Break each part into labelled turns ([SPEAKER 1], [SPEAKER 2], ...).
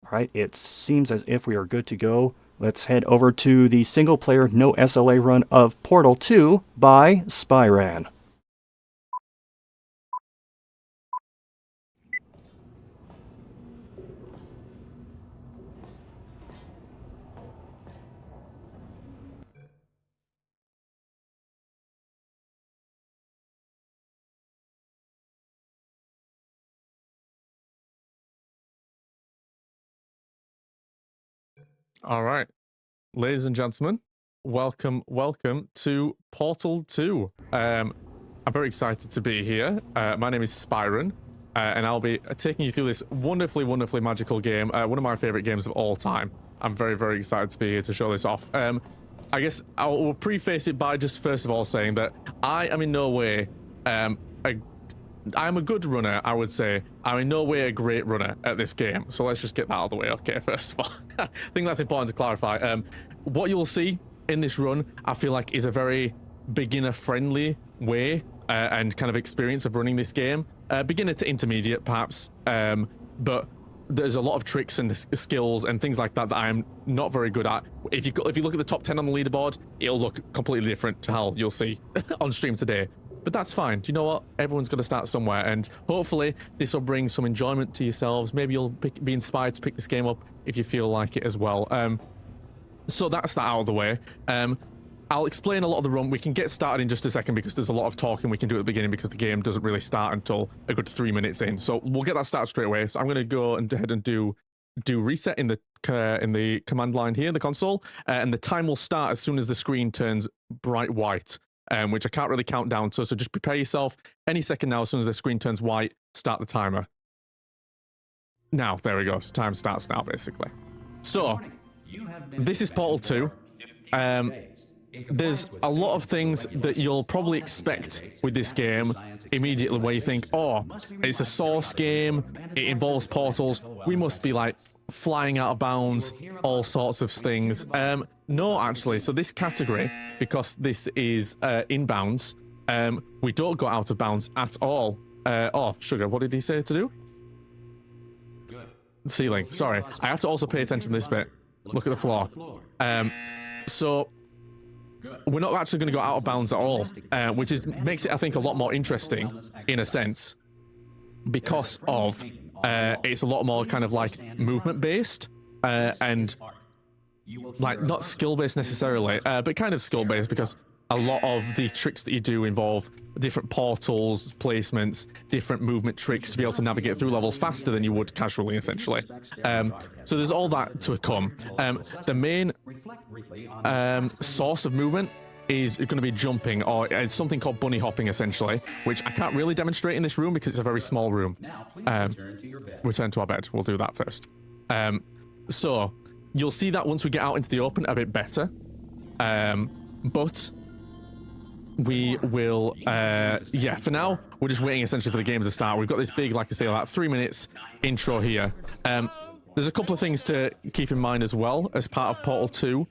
[SPEAKER 1] Alright, it seems as if we are good to go. Let's head over to the single-player no SLA run of Portal 2 by Spyran.
[SPEAKER 2] All right, ladies and gentlemen, welcome to Portal 2. I'm very excited to be here. My name is Spyran, and I'll be taking you through this wonderfully magical game, one of my favorite games of all time. I'm very excited to be here to show this off. I guess I will preface it by just first of all saying that I am in no way I'm a good runner, I would say. I'm in no way a great runner at this game. So let's just get that out of the way, okay, first of all. I think that's important to clarify. What you'll see in this run, I feel like, is a very beginner-friendly way and kind of experience of running this game. Beginner to intermediate, perhaps. But there's a lot of tricks and skills and things like that that I'm not very good at. If you look at the top 10 on the leaderboard, it'll look completely different to how you'll see on stream today. But that's fine. Do you know what? Everyone's got to start somewhere, and hopefully this will bring some enjoyment to yourselves. Maybe you'll be inspired to pick this game up if you feel like it as well. So that's that out of the way. I'll explain a lot of the run. We can get started in just a second because there's a lot of talking we can do at the beginning because the game doesn't really start until a good 3 minutes in. So we'll get that started straight away. So I'm going to go and ahead and do reset in the command line here in the console, and the time will start as soon as the screen turns bright white. Which I can't really count down to, so just prepare yourself. Any second now, as soon as the screen turns white, start the timer. Now, there we go. So time starts now, basically. So, this is Portal 2. There's a lot of things that you'll probably expect with this game immediately where you think, oh, it's a Source game, it involves portals, we must be like flying out of bounds, all sorts of things. No, actually, so this category, because this is inbounds, we don't go out of bounds at all. Oh, Sugar, what did he say to do? Ceiling, sorry. I have to also pay attention to this bit. Look at the floor. So we're not actually going to go out of bounds at all, which makes it, I think, a lot more interesting in a sense, because of it's a lot more kind of like movement based and like not skill based necessarily, but kind of skill based, because a lot of the tricks that you do involve different portals, placements, different movement tricks to be able to navigate through levels faster than you would casually, essentially. So there's all that to come. The main source of movement is going to be jumping, or it's something called bunny hopping, essentially, which I can't really demonstrate in this room because it's a very small room. Return to our bed. We'll do that first. So you'll see that once we get out into the open a bit better. But we will, yeah, for now, we're just waiting essentially for the game to start. We've got this big, like I say, like 3 minutes intro here. There's a couple of things to keep in mind as well as part of Portal 2.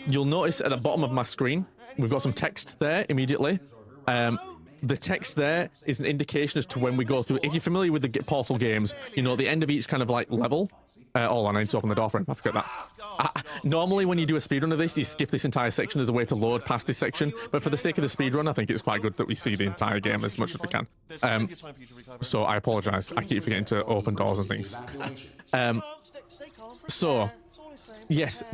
[SPEAKER 2] You'll notice at the bottom of my screen, we've got some text there immediately. The text there is an indication as to when we go through. If you're familiar with the Portal games, you know, at the end of each kind of like level. Hold on, I need to open the door for him. I forgot that. Normally, when you do a speedrun of this, you skip this entire section. There's a way to load past this section. But for the sake of the speedrun, I think it's quite good that we see the entire game as much as we can. So I apologize. I keep forgetting to open doors and things. So, yes,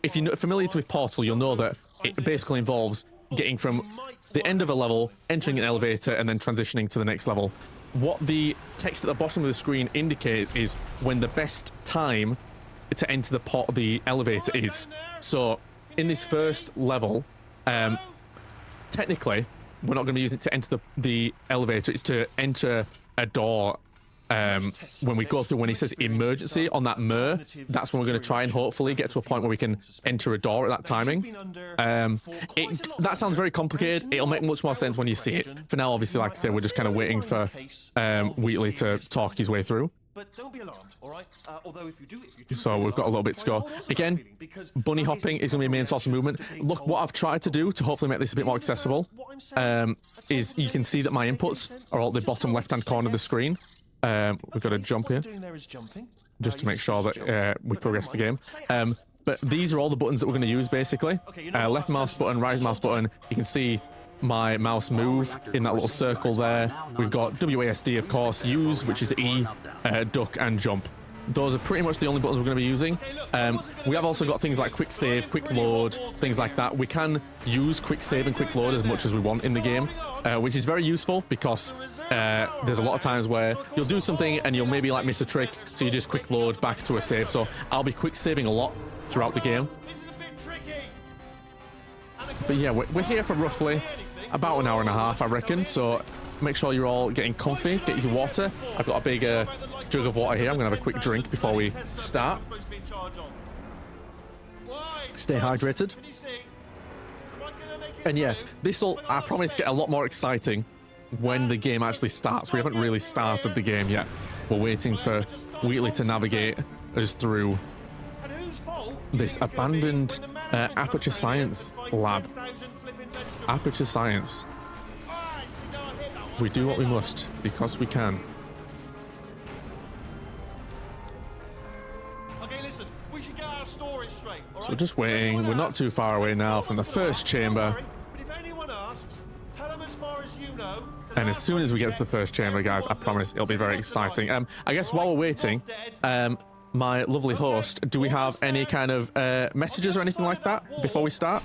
[SPEAKER 2] if you're familiar with Portal, you'll know that it basically involves getting from the end of a level, entering an elevator, and then transitioning to the next level. What the text at the bottom of the screen indicates is when the best time to enter the elevator is. So, in this first level, technically, we're not going to be using it to enter the elevator. It's to enter a door. When we go through, when he says emergency on that mirror, that's when we're going to try and hopefully get to a point where we can enter a door at that timing. That sounds very complicated. It'll make much more sense when you see it. For now, obviously, like I said, we're just kind of waiting for Wheatley to talk his way through. So we've got a little bit to go. Again, bunny hopping is going to be a main source of movement. Look, what I've tried to do to hopefully make this a bit more accessible is you can see that my inputs are all at the bottom left-hand corner of the screen. We've got to jump here. just to make sure that we progress the game. But these are all the buttons that we're going to use, basically. Left mouse button, right mouse button. You can see my mouse move in that little circle there. We've got WASD, of course, use, which is E, duck, and jump. Those are pretty much the only buttons we're going to be using. We have also got things like quick save, quick load, things like that. We can use quick save and quick load as much as we want in the game, which is very useful because there's a lot of times where you'll do something and you'll maybe like miss a trick, so you just quick load back to a save. So I'll be quick saving a lot throughout the game. But yeah, we're here for roughly about an hour and a half, I reckon. So make sure you're all getting comfy, get your water. I've got a big jug of water here. I'm gonna have a quick drink before we start. Stay hydrated. And yeah, this will, I promise, get a lot more exciting when the game actually starts. We haven't really started the game yet. We're waiting for Wheatley to navigate us through this abandoned Aperture Science lab. Aperture Science. We do what we must, because we can. So we're just waiting. We're not too far away now from the first chamber. And as soon as we get to the first chamber, guys, I promise it'll be very exciting. I guess while we're waiting, my lovely host, do we have any kind of messages or anything like that before we start?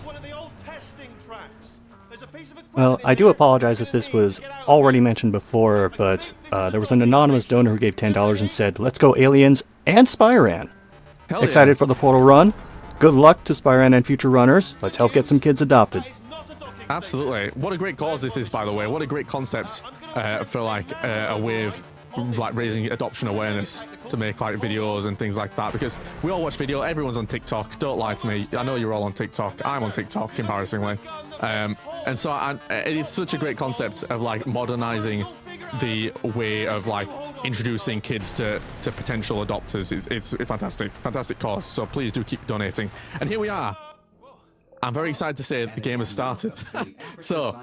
[SPEAKER 1] Well, I do apologize if this was already mentioned before, but there was an anonymous donor who gave $10 and said, "Let's go aliens and Spyran."
[SPEAKER 2] Hell
[SPEAKER 1] Excited
[SPEAKER 2] yeah.
[SPEAKER 1] for the Portal run? Good luck to Spyran and future runners. Let's help get some kids adopted.
[SPEAKER 2] Absolutely. What a great cause this is, by the way. What a great concept for like a way of like raising adoption awareness to make like videos and things like that, because we all watch video. Everyone's on TikTok. Don't lie to me. I know you're all on TikTok. I'm on TikTok, embarrassingly. And so it is such a great concept of like modernizing the way of like introducing kids to potential adopters. It's a fantastic cause. So please do keep donating. And here we are. I'm very excited to say the game has started. So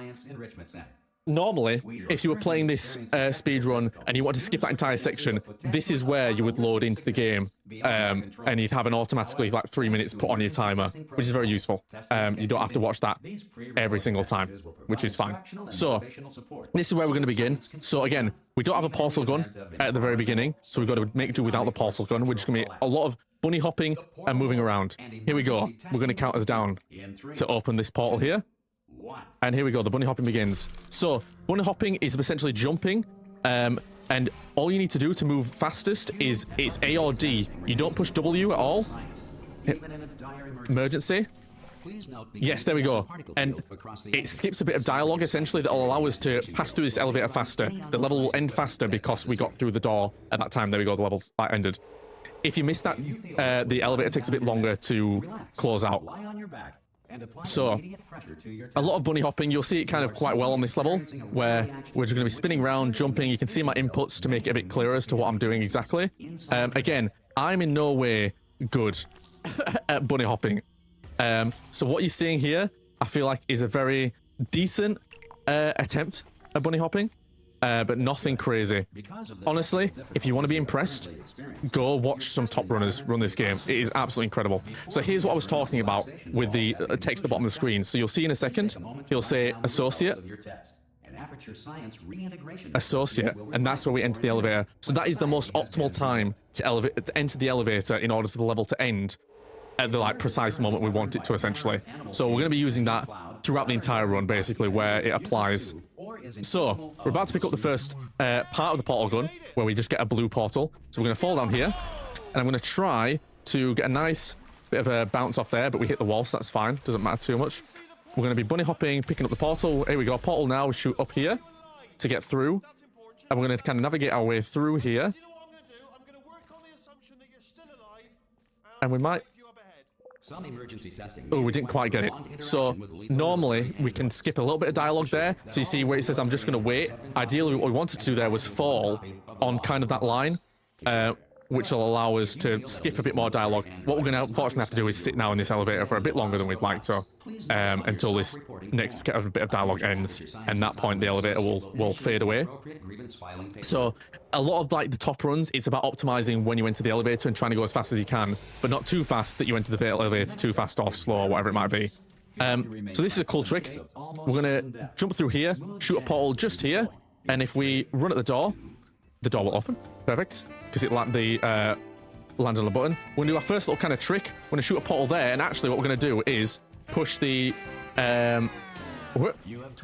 [SPEAKER 2] normally, if you were playing this speedrun and you want to skip that entire section, this is where you would load into the game, and you'd have an automatically like 3 minutes put on your timer, which is very useful. You don't have to watch that every single time, which is fine. So this is where we're going to begin. So again, we don't have a portal gun at the very beginning, so we've got to make do without the portal gun. We're just going to be a lot of bunny hopping and moving around. Here we go. We're going to count us down to open this portal here. And here we go, the bunny hopping begins. So, bunny hopping is essentially jumping, and all you need to do to move fastest is it's A or D. You don't push W at all. Emergency. Yes, there we go. And it skips a bit of dialogue, essentially, that'll allow us to pass through this elevator faster. The level will end faster because we got through the door at that time. There we go, the level's ended. If you miss that, the elevator takes a bit longer to close out. So, a lot of bunny hopping. You'll see it kind of quite well on this level, where we're just going to be spinning around, jumping. You can see my inputs to make it a bit clearer as to what I'm doing exactly. Again, I'm in no way good at bunny hopping. So what you're seeing here, I feel like, is a very decent attempt at bunny hopping. But nothing crazy. Honestly, if you want to be impressed, go watch some top runners run this game. It is absolutely incredible. So here's what I was talking about with the text at the bottom of the screen. So you'll see in a second, he'll say associate. Associate, and that's where we enter the elevator. So that is the most optimal time to enter the elevator in order for the level to end at the like precise moment we want it to, essentially. So we're going to be using that throughout the entire run, basically, where it applies. So we're about to pick up the first part of the portal gun, where we just get a blue portal. So we're going to fall down here, and I'm going to try to get a nice bit of a bounce off there, but we hit the wall, so that's fine. Doesn't matter too much. We're going to be bunny hopping, picking up the portal. Here we go, portal now. We shoot up here to get through, and we're going to kind of navigate our way through here. And we might... Oh, we didn't quite get it. So normally we can skip a little bit of dialogue there. So you see where it says I'm just going to wait. Ideally what we wanted to do there was fall on kind of that line. which will allow us to skip a bit more dialogue. What we're going to unfortunately have to do is sit now in this elevator for a bit longer than we'd like to, until this next bit of dialogue ends, and that point the elevator will fade away. So a lot of like the top runs, it's about optimizing when you enter the elevator and trying to go as fast as you can, but not too fast that you enter the elevator too fast or slow or whatever it might be. So this is a cool trick. We're going to jump through here, shoot a portal just here, and if we run at the door will open. Perfect. Because it landed on the button. We're going to do our first little kind of trick. We're going to shoot a portal there, and actually what we're going to do is push the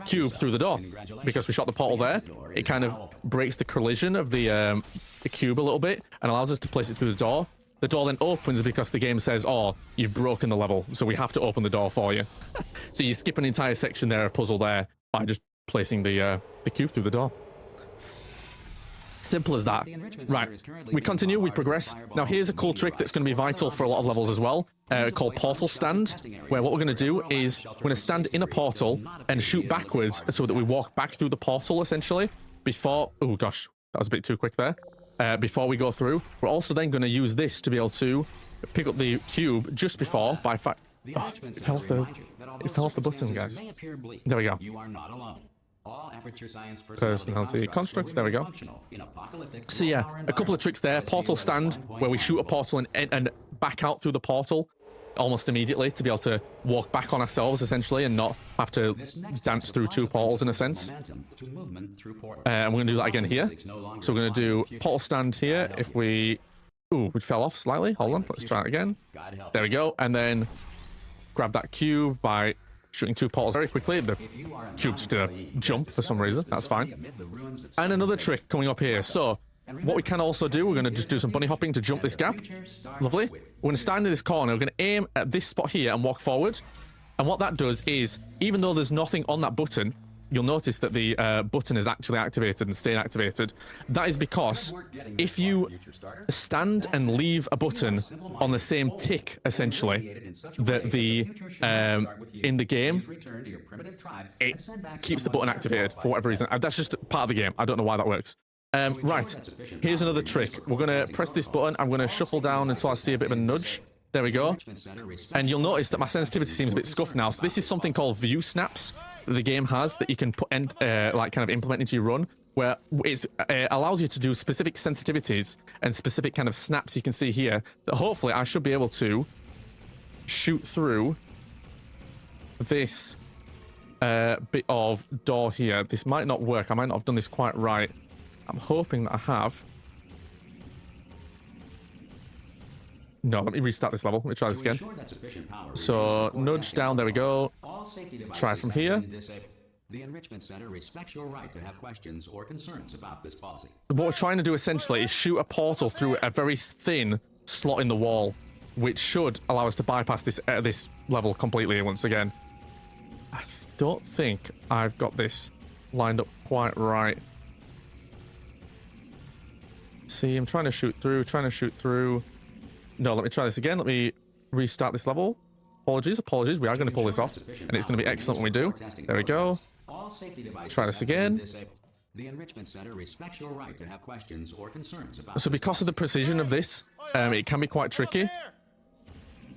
[SPEAKER 2] cube through the door. Because we shot the portal there, it kind of breaks the collision of the cube a little bit and allows us to place it through the door. The door then opens because the game says, oh, you've broken the level, so we have to open the door for you. So you skip an entire section there, a puzzle there, by just placing the cube through the door. Simple as that. Right, we continue, we progress. Now here's a cool trick that's going to be vital for a lot of levels as well, called portal stand, where what we're going to do is we're going to stand in a portal and shoot backwards so that we walk back through the portal essentially before... Oh gosh, that was a bit too quick there. Before we go through, we're also then going to use this to be able to pick up the cube just before by fact... Oh, it fell off the button, guys. There we go. Personality constructs, there we go. So yeah, a couple of tricks there. Portal stand, where we shoot a portal and back out through the portal almost immediately to be able to walk back on ourselves essentially and not have to dance through two portals in a sense. And we're going to do that again here. So we're going to do portal stand here. If we... Ooh, we fell off slightly. Hold on, let's try it again. There we go. And then grab that cube by shooting two portals very quickly. The cube just did a jump for some reason. That's fine. And another trick coming up here. So what we can also do, we're going to just do some bunny hopping to jump this gap. Lovely. We're going to stand in this corner. We're going to aim at this spot here and walk forward. And what that does is, even though there's nothing on that button, you'll notice that the button is actually activated and staying activated. That is because if you stand and leave a button on the same tick, essentially, that the in the game, it keeps the button activated for whatever reason. That's just part of the game. I don't know why that works. Right, here's another trick. We're going to press this button. I'm going to shuffle down until I see a bit of a nudge. There we go. And you'll notice that my sensitivity seems a bit scuffed now. So this is something called view snaps that the game has that you can put in, like kind of implement into your run, where it allows you to do specific sensitivities and specific kind of snaps you can see here that hopefully I should be able to shoot through this bit of door here. This might not work. I might not have done this quite right. I'm hoping that I have. No, let me restart this level. Let me try this again. So, nudge down, there we go. Try from here. The Enrichment Center respects your right to have questions or concerns about this policy. What we're trying to do essentially is shoot a portal through a very thin slot in the wall, which should allow us to bypass this level completely once again. I don't think I've got this lined up quite right. See, I'm trying to shoot through. No, let me try this again. Let me restart this level. Apologies. We are going to pull this off, and it's going to be excellent when we do. There we go. Try this again. The Enrichment Center respects your right to have questions or concerns about. So because of the precision of this, it can be quite tricky.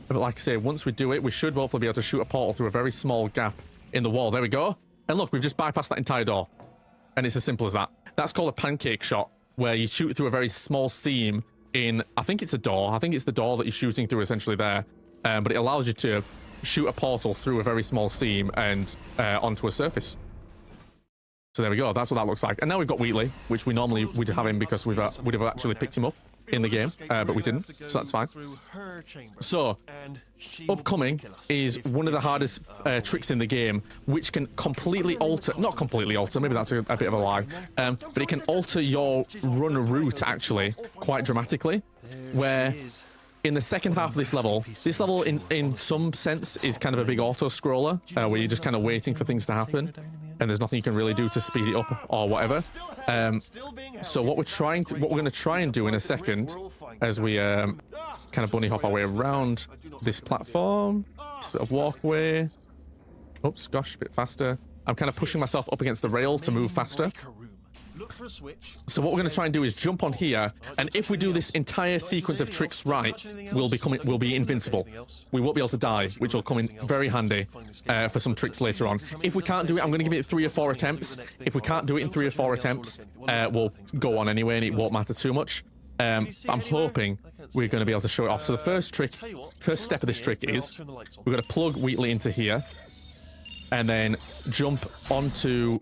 [SPEAKER 2] But like I say, once we do it, we should hopefully be able to shoot a portal through a very small gap in the wall. There we go. And look, we've just bypassed that entire door. And it's as simple as that. That's called a pancake shot, where you shoot through a very small seam in, I think it's a door. I think it's the door that you're shooting through essentially there. But it allows you to shoot a portal through a very small seam and onto a surface. So there we go. That's what that looks like. And now we've got Wheatley, which we normally would have him because we'd have actually picked him up in the game, but we didn't. So that's fine. So upcoming is one of the hardest tricks in the game, which can completely alter, not completely alter, maybe that's a bit of a lie, but it can alter your run route actually quite dramatically, where in the second half of this level in some sense is kind of a big auto scroller, where you're just kind of waiting for things to happen and there's nothing you can really do to speed it up or whatever. So what we're going to try and do in a second, as we kind of bunny hop our way around this platform, this bit of walkway. Oops, gosh, a bit faster. I'm kind of pushing myself up against the rail to move faster.
[SPEAKER 3] Look for a switch.
[SPEAKER 2] So what we're going to try and do is jump on here, and if we do this entire sequence of tricks right, we'll be invincible. We won't be able to die, which will come in very handy for some tricks later on. If we can't do it, I'm going to give it 3 or 4 attempts. If we can't do it in 3 or 4 attempts, we'll go on anyway, and it won't matter too much. I'm hoping we're going to be able to show it off. So the first step of this trick is we're going to plug Wheatley into here, and then jump onto...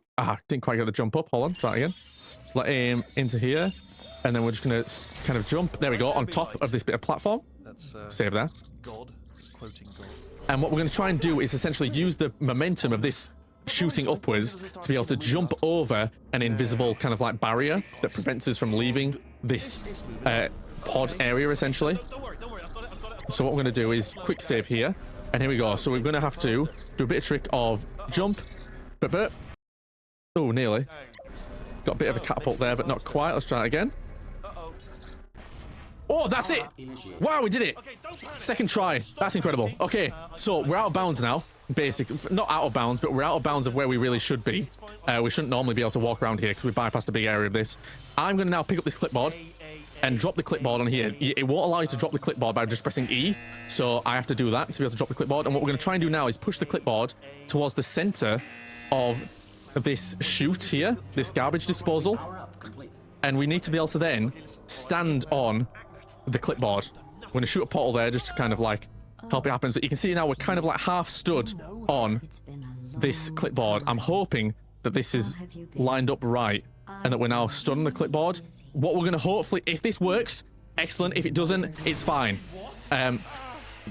[SPEAKER 2] didn't quite get the jump up. Hold on, try it again. Just let him into here, and then we're just going to kind of jump. There we go, on top of this bit of platform. Save there.
[SPEAKER 3] God. It's quoting God.
[SPEAKER 2] And what we're going to try and do is essentially use the momentum of this shooting upwards to be able to jump over an invisible kind of like barrier that prevents us from leaving this pod area, essentially. So what we're going to do is quick save here, and here we go. So we're going to have to do a bit of trick of jump. Oh, nearly. Got a bit of a catapult there, but not quite. Let's try it again. Oh, that's it! Wow, we did it! Second try. That's incredible. Okay, so we're out of bounds now. Basically, not out of bounds, but we're out of bounds of where we really should be. We shouldn't normally be able to walk around here because we bypassed a big area of this. I'm going to now pick up this clipboard and drop the clipboard on here. It won't allow you to drop the clipboard by just pressing E, so I have to do that to be able to drop the clipboard. And what we're going to try and do now is push the clipboard towards the center of this chute here, this garbage disposal. And we need to be able to then stand on the clipboard. We're going to shoot a portal there just to kind of like help it happen. But you can see now we're kind of like half stood on this clipboard. I'm hoping that this is lined up right and that we're now stood on the clipboard. What we're going to hopefully, if this works, excellent. If it doesn't, it's fine.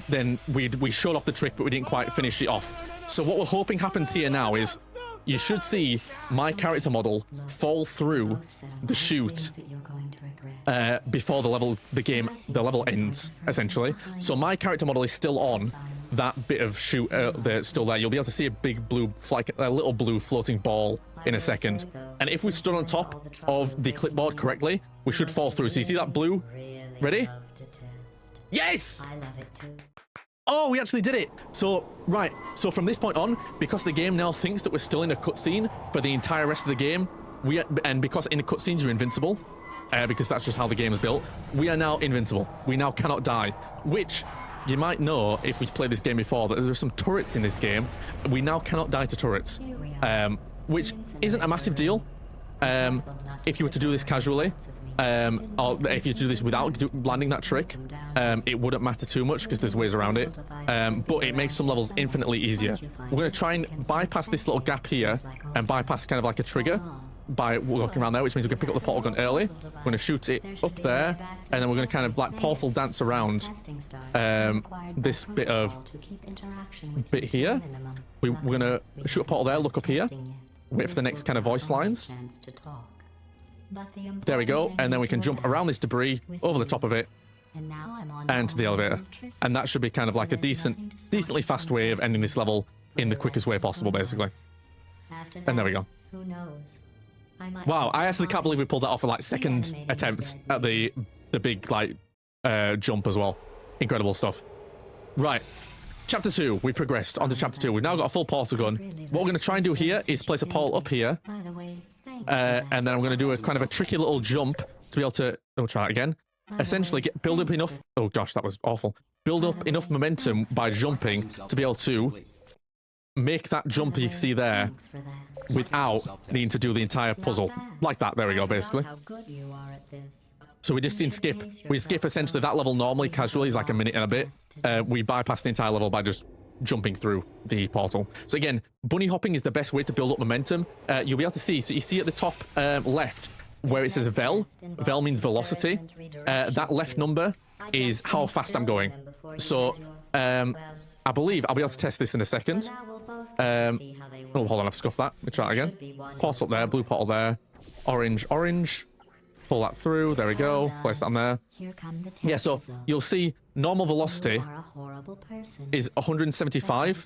[SPEAKER 2] Then we showed off the trick, but we didn't quite finish it off. So what we're hoping happens here now is you should see my character model fall through the chute before the level ends, essentially. So my character model is still on that bit of chute that's still there. You'll be able to see a big blue, like a little blue floating ball in a second. And if we stood on top of the clipboard correctly, we should fall through. So you see that blue? Ready? Yes! Oh, we actually did it. So, right. So from this point on, because the game now thinks that we're still in a cutscene for the entire rest of the game, and because in the cutscenes you're invincible, because that's just how the game is built, we are now invincible. We now cannot die, which you might know if we've played this game before that there's some turrets in this game. We now cannot die to turrets, which isn't a massive deal if you were to do this casually. Or if you do this without landing that trick, it wouldn't matter too much because there's ways around it. But it makes some levels infinitely easier. We're going to try and bypass this little gap here and bypass kind of like a trigger by walking around there, which means we can pick up the portal gun early. We're going to shoot it up there, and then we're going to kind of like portal dance around this bit here. We're going to shoot a portal there, look up here, wait for the next kind of voice lines. There we go, and then we can jump around this debris, over the top of it, and to the elevator. And that should be kind of like a decently fast way of ending this level in the quickest way possible, basically. And there we go. Wow, I actually can't believe we pulled that off for like second attempt at the big like jump as well. Incredible stuff. Right. Chapter 2, we progressed onto Chapter 2. We've now got a full portal gun. What we're going to try and do here is place a portal up here. And then I'm going to do a kind of a tricky little jump to be able to... We'll try it again. Essentially, build up enough... Oh gosh, that was awful. Build up enough momentum by jumping to be able to make that jump you see there without needing to do the entire puzzle. Like that, there we go, basically. So we just skip. We skip essentially that level normally, casually, is like a minute and a bit. We bypass the entire level by just jumping through the portal. So again, bunny hopping is the best way to build up momentum. You'll be able to see, so you see at the top left where it says Vel. Vel means velocity. That left number is how fast I'm going. So I believe I'll be able to test this in a second. Oh, hold on, I've scuffed that. Let me try it again. Portal there, blue portal there. Orange, orange. Pull that through. There we go. Place that on there. Yeah, so you'll see normal velocity is 175.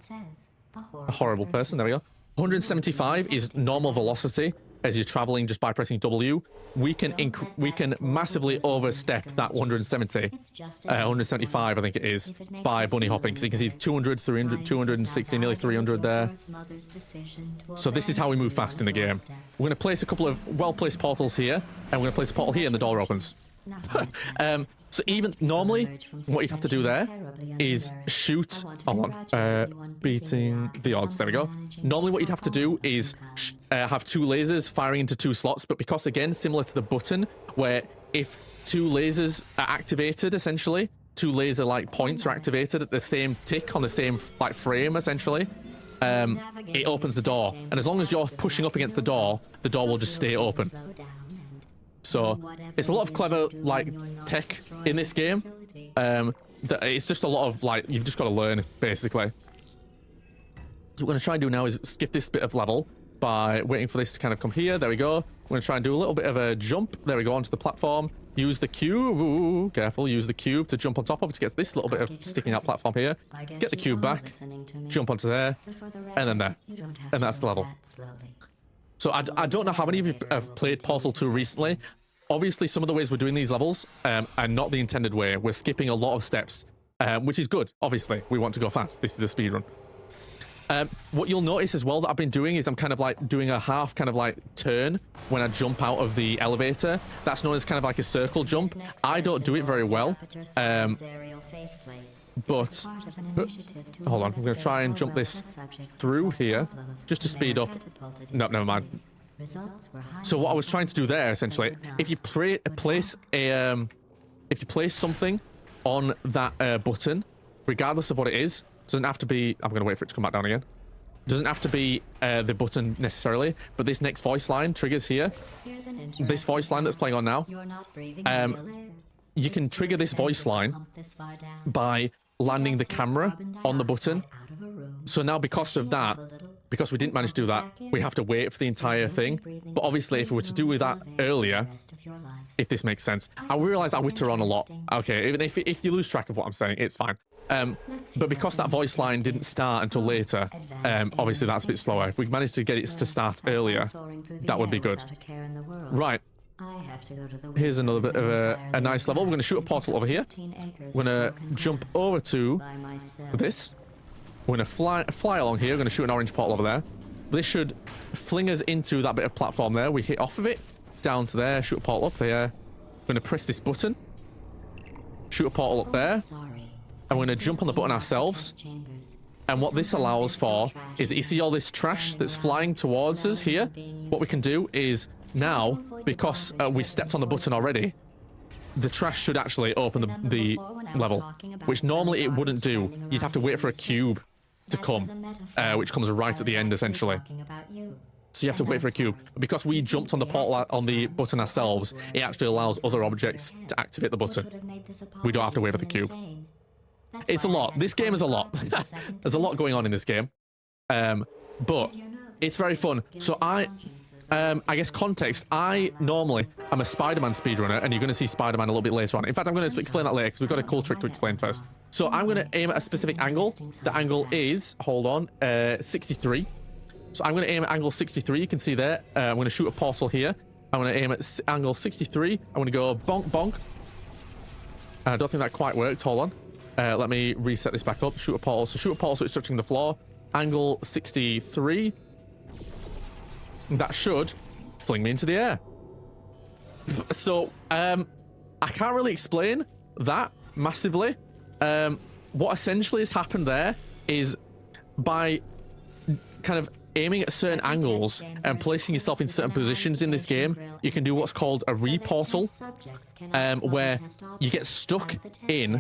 [SPEAKER 2] A horrible person. There we go. 175 is normal velocity. as you're traveling just by pressing W, we can massively overstep that 170, 175 I think it is, by bunny hopping, because you can see 200, 300, 260, nearly 300 there. So this is how we move fast in the game. We're going to place a couple of well-placed portals here, and we're going to place a portal here and the door opens. So even normally, what you'd have to do there is shoot, hold on, beating the odds, there we go. Normally what you'd have to do is have 2 lasers firing into 2 slots, but because again, similar to the button, where if 2 lasers are activated, essentially, 2 laser-like points are activated at the same tick on the same like frame, essentially, it opens the door. And as long as you're pushing up against the door will just stay open. So it's a lot of clever like tech in this game. It's just a lot of like, you've just got to learn basically. So what we're going to try and do now is skip this bit of level by waiting for this to kind of come here. There we go. We're going to try and do a little bit of a jump. There we go, onto the platform. Use the cube. Ooh, careful. Use the cube to jump on top of it to get this little bit of sticking out platform here. Get the cube back. Jump onto there. And then there. And that's the level. So I don't know how many of you have played Portal 2 recently. Obviously, some of the ways we're doing these levels are not the intended way. We're skipping a lot of steps, which is good. Obviously, we want to go fast. This is a speedrun. What you'll notice as well that I've been doing is I'm kind of like doing a half kind of like turn when I jump out of the elevator. That's known as kind of like a circle jump. I don't do it very well. But hold on, I'm going to try and jump this through here just to speed up. No, never mind. So what I was trying to do there, essentially, if you place something on that button, regardless of what it is, doesn't have to be. I'm going to wait for it to come back down again. Doesn't have to be the button necessarily, but this next voice line triggers here. This voice line that's playing on now. You can trigger this voice line by landing the camera on the button. So now because of that, because we didn't manage to do that, we have to wait for the entire thing. But obviously, if we were to do that earlier, if this makes sense, I realize I witter on a lot. Okay, even if you lose track of what I'm saying, it's fine. But because that voice line didn't start until later, obviously that's a bit slower. If we managed to get it to start earlier, that would be good. Right. Here's another bit of a nice level. We're going to shoot a portal over here. We're going to jump over to this. We're going to fly along here. We're going to shoot an orange portal over there. This should fling us into that bit of platform there. We hit off of it, down to there, shoot a portal up there. We're going to press this button, shoot a portal up there, and we're going to jump on the button ourselves. And what this allows for is that you see all this trash that's flying towards us here. What we can do is now, because we stepped on the button already, the trash should actually open the level, which normally it wouldn't do. You'd have to wait for a cube to come, which comes right at the end, essentially. So you have to wait for a cube. But because we jumped on the portal on the button ourselves, it actually allows other objects to activate the button. We don't have to wait for the cube. It's a lot. This game is a lot. There's a lot going on in this game. But it's very fun. So I guess context, I normally am a Spider-Man speedrunner, and you're going to see Spider-Man a little bit later on. In fact, I'm going to explain that later, because we've got a cool trick to explain first. So I'm going to aim at a specific angle. The angle is, hold on, 63. So I'm going to aim at angle 63, you can see there. I'm going to shoot a portal here. I'm going to aim at angle 63. I'm going to go bonk, bonk. I don't think that quite worked, hold on. Let me reset this back up. Shoot a portal. So shoot a portal so it's touching the floor. Angle 63. That should fling me into the air. So, I can't really explain that massively. What essentially has happened there is by kind of aiming at certain angles and placing yourself in certain positions in this game, you can do what's called a re-portal, where you get stuck in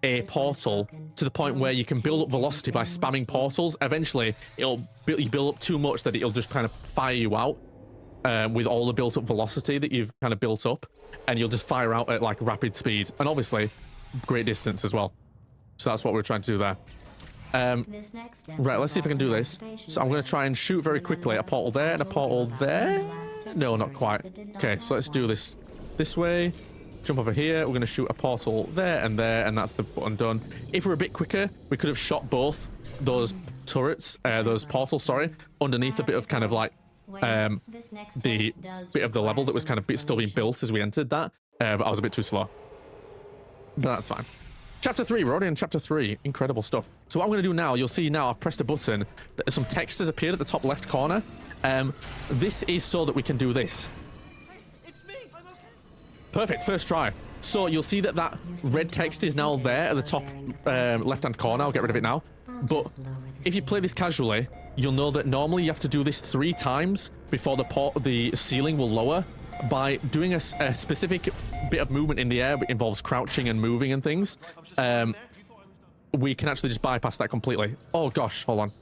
[SPEAKER 2] a portal to the point where you can build up velocity by spamming portals. Eventually, you build up too much that it'll just kind of fire you out with all the built-up velocity that you've kind of built up, and you'll just fire out at like rapid speed and obviously great distance as well. So that's what we're trying to do there. Right, let's see if I can do this. So I'm going to try and shoot very quickly a portal there and a portal there. No, not quite. Okay, so let's do this way. Jump over here. We're going to shoot a portal there, and that's the button done. If we're a bit quicker, we could have shot both those turrets, those portals, sorry, underneath a bit of kind of like the bit of the level that was kind of still being built as we entered that, but I was a bit too slow. But that's fine. Chapter 3, we're already in Chapter 3. Incredible stuff. So what I'm going to do now, you'll see now I've pressed a button, some text has appeared at the top left corner. This is so that we can do this.
[SPEAKER 3] It's me. I'm okay.
[SPEAKER 2] Perfect, first try. So you'll see that that red text is now there at the top left-hand corner. I'll get rid of it now. But if you play this casually, you'll know that normally you have to do this 3 times before the ceiling will lower. By doing a specific bit of movement in the air, which involves crouching and moving and things, we can actually just bypass that completely. Oh gosh, hold on.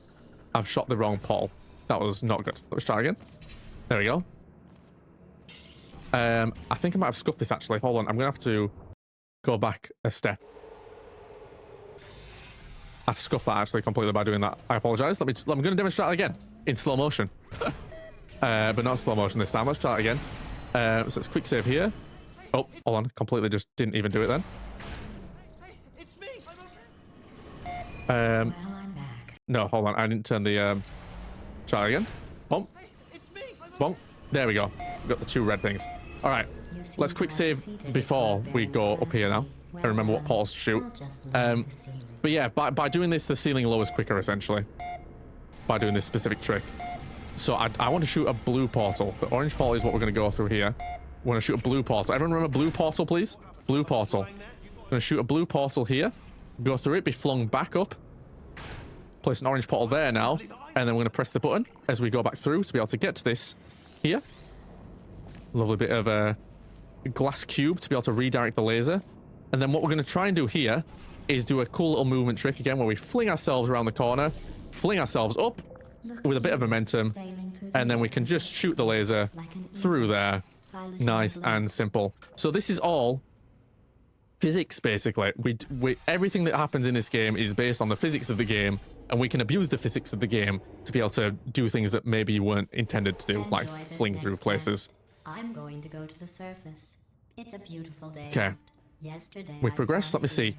[SPEAKER 2] I've shot the wrong portal. That was not good. Let's try again. There we go. I think I might have scuffed this actually. Hold on, I'm gonna have to go back a step. I've scuffed that actually completely by doing that. I apologize. I'm gonna demonstrate that again in slow motion. But not slow motion this time. Let's try it again. So let's quick save here. Oh, hold on. Completely just didn't even do it then.
[SPEAKER 3] Hey, it's me. I'm okay.
[SPEAKER 4] Well, I'm back.
[SPEAKER 2] No, hold on. I didn't turn the try again. Boom.
[SPEAKER 3] Hey, it's me. I'm okay.
[SPEAKER 2] Boom. There we go. We've got the 2 red things. All right. Let's quick save before we go up here now. I remember what portals to shoot. But yeah, by doing this, the ceiling lowers quicker essentially. By doing this specific trick. So I want to shoot a blue portal. The orange portal is what we're going to go through here. We want to shoot a blue portal. Everyone remember blue portal, please? Blue portal. Going to shoot a blue portal here. Go through it, be flung back up. Place an orange portal there now. And then we're going to press the button as we go back through to be able to get to this here. Lovely bit of a glass cube to be able to redirect the laser. And then what we're going to try and do here is do a cool little movement trick again where we fling ourselves around the corner, fling ourselves up with a bit of momentum, and then we can just shoot the laser through there. Nice and simple. So this is all physics, basically. Everything that happens in this game is based on the physics of the game, and we can abuse the physics of the game to be able to do things that maybe you weren't intended to do, like fling through places.
[SPEAKER 4] I'm going to go to the surface. It's a beautiful day.
[SPEAKER 2] Okay.
[SPEAKER 4] Yesterday
[SPEAKER 2] We progress. Let me see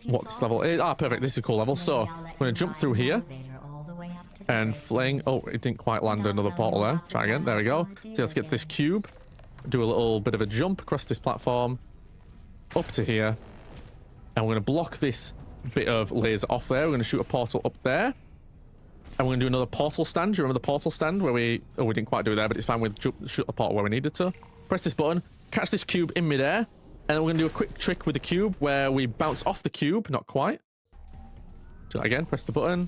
[SPEAKER 2] what this level is. Ah, perfect. This is a cool level. So I'm going to jump through here and fling. Oh, it didn't quite land another portal there. Try again. There we go. So let's get to this cube. Do a little bit of a jump across this platform up to here, and we're going to block this bit of laser off there. We're going to shoot a portal up there, and we're going to do another portal stand. Do you remember the portal stand where we didn't quite do it there, but it's fine. We shoot the portal where we needed to. Press this button, catch this cube in midair, and then we're going to do a quick trick with the cube where we bounce off the cube. Not quite. Do that again. Press the button.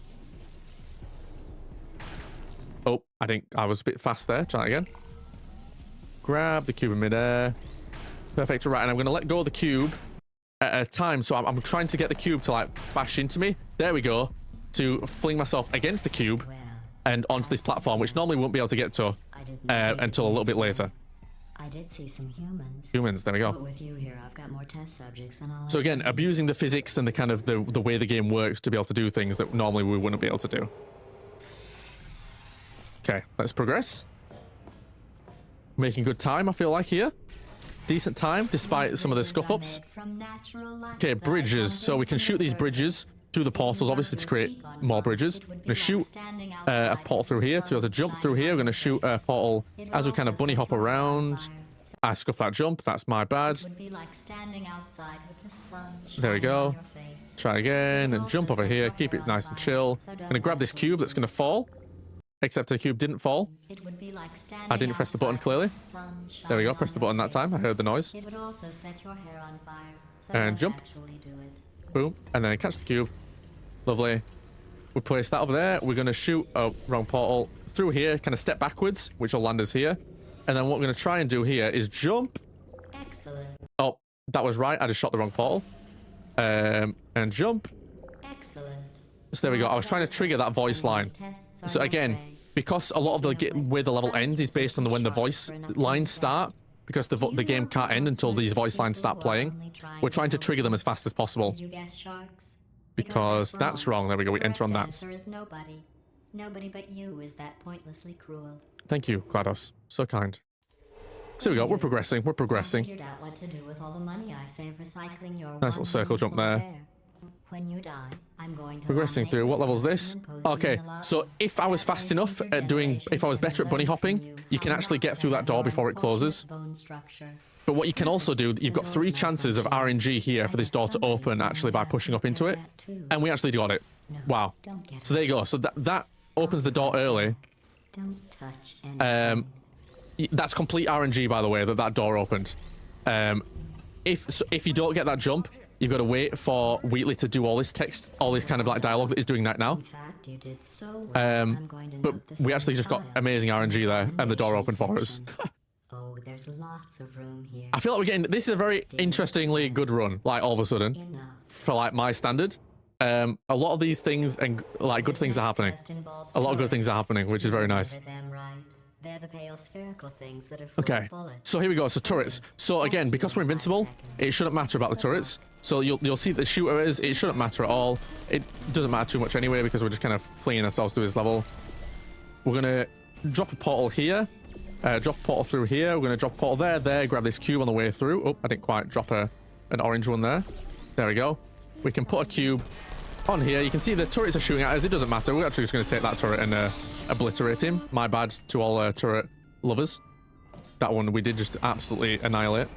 [SPEAKER 2] Oh, I was a bit fast there. Try it again. Grab the cube in midair. Perfect. Right, and I'm going to let go of the cube at a time. So I'm trying to get the cube to like bash into me. There we go. To fling myself against the cube and onto this platform, which normally won't be able to get to until a little bit later.
[SPEAKER 4] I did see some humans.
[SPEAKER 2] Humans, there we go.
[SPEAKER 4] But with you here, I've got more test subjects than I'll
[SPEAKER 2] So again, abusing the physics and the kind of the way the game works to be able to do things that normally we wouldn't be able to do. Okay, let's progress. Making good time, I feel like, here. Decent time, despite some of the scuff-ups. Okay, bridges. So we can shoot these bridges through the portals, obviously, to create more bridges. I'm going to shoot a portal through here to be able to jump through here. We're going to shoot a portal as we kind of bunny hop around. I scuffed that jump. That's my bad. There we go. Try again and jump over here. Keep it nice and chill. I'm going to grab this cube that's going to fall. Except the cube didn't fall. I didn't press the button clearly. There we go. Press the button that time. I heard the noise. And jump. Boom. And then catch the cube. Lovely. We place that over there. We're going to shoot a wrong portal through here. Kind of step backwards, which will land us here. And then what we're going to try and do here is jump.
[SPEAKER 4] Excellent.
[SPEAKER 2] Oh, that was right. I just shot the wrong portal. And jump.
[SPEAKER 4] Excellent.
[SPEAKER 2] So there we go. I was trying to trigger that voice line. So again, because a lot of the way the level ends is based on when the voice lines start, because the game can't end until these voice lines start playing, we're trying to trigger them as fast as possible. Because that's wrong. There we go. We enter on that.
[SPEAKER 4] Nobody but you is that pointlessly cruel.
[SPEAKER 2] Thank you, GLaDOS. So kind. So here we go. We're progressing. We're progressing.
[SPEAKER 4] Figured out what to do with all the money I saved recycling your
[SPEAKER 2] Nice little circle jump there.
[SPEAKER 4] When you die, I'm going to
[SPEAKER 2] Progressing
[SPEAKER 4] laminate
[SPEAKER 2] through. What
[SPEAKER 4] your
[SPEAKER 2] level's
[SPEAKER 4] skin
[SPEAKER 2] this?
[SPEAKER 4] and impose you
[SPEAKER 2] Okay,
[SPEAKER 4] in the
[SPEAKER 2] so
[SPEAKER 4] lava.
[SPEAKER 2] if I was fast enough at doing, if I was better at bunny hopping, you can actually get through that door before it closes.
[SPEAKER 4] Bone structure.
[SPEAKER 2] But what you can also do, you've got 3 chances of RNG here for this door to open actually by pushing up into it. And we actually got it. Wow.
[SPEAKER 4] Don't get
[SPEAKER 2] So there you go. So that opens the door early.
[SPEAKER 4] Don't touch anything.
[SPEAKER 2] That's complete RNG, by the way, that door opened. If you don't get that jump, you've got to wait for Wheatley to do all this text, all this kind of like dialogue that he's doing right now.
[SPEAKER 4] In fact, you did so well. I'm going to
[SPEAKER 2] But
[SPEAKER 4] note this
[SPEAKER 2] we
[SPEAKER 4] on
[SPEAKER 2] actually
[SPEAKER 4] the
[SPEAKER 2] just got
[SPEAKER 4] file.
[SPEAKER 2] amazing RNG there, and the door opened for us.
[SPEAKER 4] Oh, there's lots of room here.
[SPEAKER 2] I feel like we're getting, this is a very interestingly good run, like all of a sudden,
[SPEAKER 4] Enough.
[SPEAKER 2] for like my standard. A lot of these things and like good things are happening. A lot of good things are happening, which is very nice.
[SPEAKER 4] Them right. They're the pale spherical things that are full
[SPEAKER 2] Okay,
[SPEAKER 4] of bullets.
[SPEAKER 2] so here we go. So turrets. So again, because we're invincible, it shouldn't matter about the turrets. So you'll see the shooter is. It shouldn't matter at all. It doesn't matter too much anyway because we're just kind of flinging ourselves through this level. We're gonna drop a portal here. Drop a portal through here. We're gonna drop a portal there. Grab this cube on the way through. Oh, I didn't quite drop an orange one there. There we go. We can put a cube on here. You can see the turrets are shooting at us. It doesn't matter. We're actually just gonna take that turret and obliterate him. My bad to all turret lovers. That one we did just absolutely annihilate.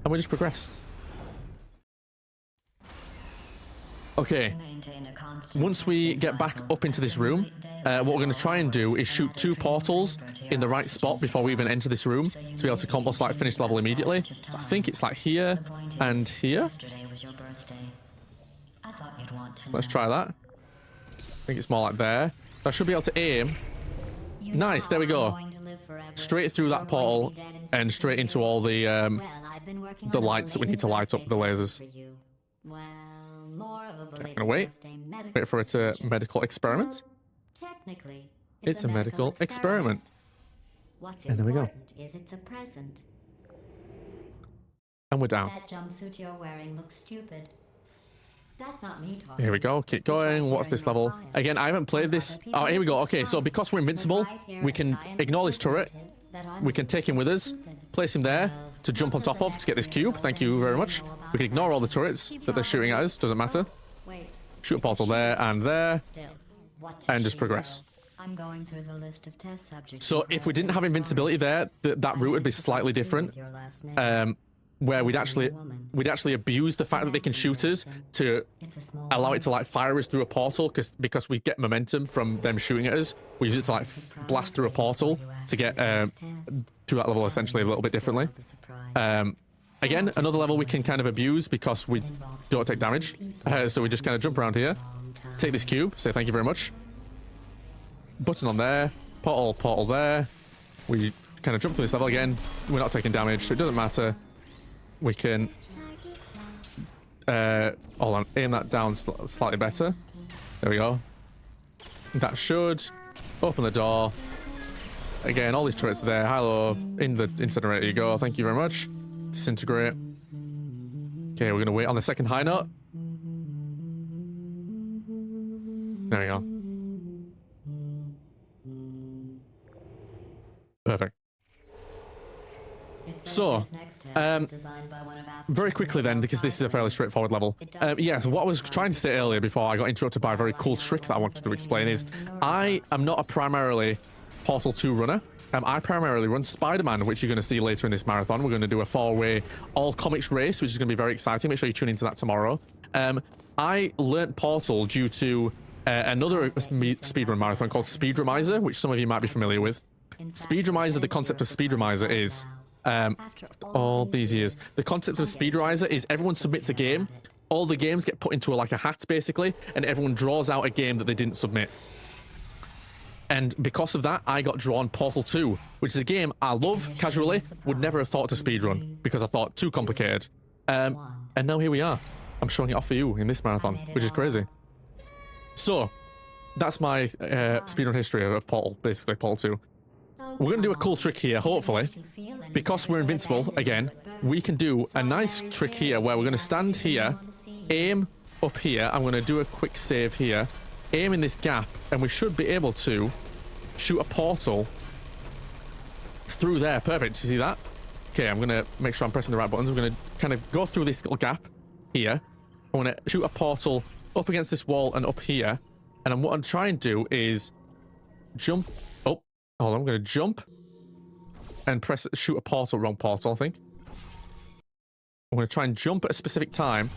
[SPEAKER 2] And we just progress. Okay.
[SPEAKER 4] Maintain a constant
[SPEAKER 2] Once we
[SPEAKER 4] testing
[SPEAKER 2] get back
[SPEAKER 4] cycle
[SPEAKER 2] up into this
[SPEAKER 4] every
[SPEAKER 2] room,
[SPEAKER 4] weekday.
[SPEAKER 2] what we're going to try and do is shoot 2 portals in the right spot before we even enter this room to be able to combo like finish the level immediately. So I think it's like here
[SPEAKER 4] The point
[SPEAKER 2] and
[SPEAKER 4] is,
[SPEAKER 2] here.
[SPEAKER 4] Yesterday was your birthday. I thought you'd want to
[SPEAKER 2] Let's
[SPEAKER 4] know.
[SPEAKER 2] try that. I think it's more like there. I should be able to aim
[SPEAKER 4] You
[SPEAKER 2] Nice,
[SPEAKER 4] know
[SPEAKER 2] there we
[SPEAKER 4] I'm
[SPEAKER 2] go.
[SPEAKER 4] going to live forever.
[SPEAKER 2] straight through that
[SPEAKER 4] You're going
[SPEAKER 2] portal
[SPEAKER 4] to be dead in
[SPEAKER 2] and
[SPEAKER 4] 60
[SPEAKER 2] straight into
[SPEAKER 4] years.
[SPEAKER 2] all the
[SPEAKER 4] Well, I've been working
[SPEAKER 2] the
[SPEAKER 4] on a
[SPEAKER 2] lights that we need to light up with the
[SPEAKER 4] belated
[SPEAKER 2] lasers.
[SPEAKER 4] birthday for you. Well, more of a belated
[SPEAKER 2] gonna wait.
[SPEAKER 4] birthday medical
[SPEAKER 2] Wait for it to
[SPEAKER 4] procedure.
[SPEAKER 2] medical experiment.
[SPEAKER 4] Well, technically,
[SPEAKER 2] It's a medical experiment.
[SPEAKER 4] What's
[SPEAKER 2] And there we go.
[SPEAKER 4] important is it's a present.
[SPEAKER 2] And we're down.
[SPEAKER 4] That jumpsuit you're wearing looks stupid. That's not me talking.
[SPEAKER 2] Here we go. Keep going. What's this level? Again, I haven't played this. Oh, here we go. Okay, so because we're invincible, we can ignore this turret. We can take him with us, place him there to jump on top of to get this cube. Thank you very much. We can ignore all the turrets that they're shooting at us. Doesn't matter.
[SPEAKER 4] Wait,
[SPEAKER 2] Shoot a portal there and there.
[SPEAKER 4] still. What to
[SPEAKER 2] And just
[SPEAKER 4] shoot?
[SPEAKER 2] progress.
[SPEAKER 4] I'm going through the list of test subjects.
[SPEAKER 2] So if we didn't have invincibility there, that route would be slightly different. Where we'd actually abuse the fact that they can shoot us to allow it to like fire us through a portal because we get momentum from them shooting at us. We use it to like blast through a portal to get to that level essentially a little bit differently. Again, another level we can kind of abuse because we don't take damage. So we just kind of jump around here, take this cube, say thank you very much. Button on there, portal there. We kind of jump through this level again. We're not taking damage, so it doesn't matter. We can hold on, aim that down slightly better. There we go. That should open the door. Again, all these turrets are there. Hello, in the incinerator you go. Thank you very much. Disintegrate. Okay, we're gonna wait on the second high note. There we go. Perfect. So, very quickly then, because this is a fairly straightforward level. Yeah, so what I was trying to say earlier before I got interrupted by a very cool trick that I wanted to explain is, I am not a primarily Portal 2 runner. I primarily run Spider-Man, which you're going to see later in this marathon. We're going to do a 4-way all-comics race, which is going to be very exciting. Make sure you tune into that tomorrow. I learnt Portal due to another speedrun marathon called Speedrumizer, which some of you might be familiar with. Speedrumizer, the concept of Speedrumizer is... all these years. The concept of Speedrumizer is everyone submits a game, all the games get put into like a hat basically, and everyone draws out a game that they didn't submit. And because of that, I got drawn Portal 2, which is a game I love casually, would never have thought to speedrun, because I thought too complicated. And now here we are. I'm showing it off for you in this marathon, which is crazy. So, that's my speedrun history of Portal, basically, Portal 2. We're going to do a cool trick here, hopefully. Because we're invincible, again, we can do a nice trick here where we're going to stand here, aim up here. I'm going to do a quick save here, aim in this gap, and we should be able to shoot a portal through there. Perfect. You see that? Okay, I'm going to make sure I'm pressing the right buttons. We're going to kind of go through this little gap here, I want to shoot a portal up against this wall and up here. And then what I'm trying to do is jump. Oh, hold on. I'm going to jump and shoot a portal. Wrong portal, I think. I'm going to try and jump at a specific time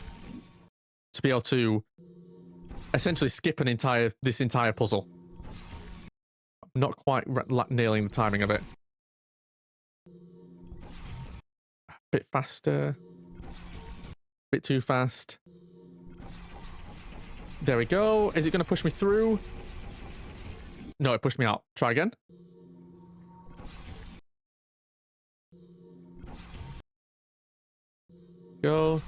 [SPEAKER 2] to be able to essentially skip this entire puzzle. I'm not quite nailing the timing of it. A bit faster. A bit too fast. There we go. Is it going to push me through? No, it pushed me out. Try again. Go.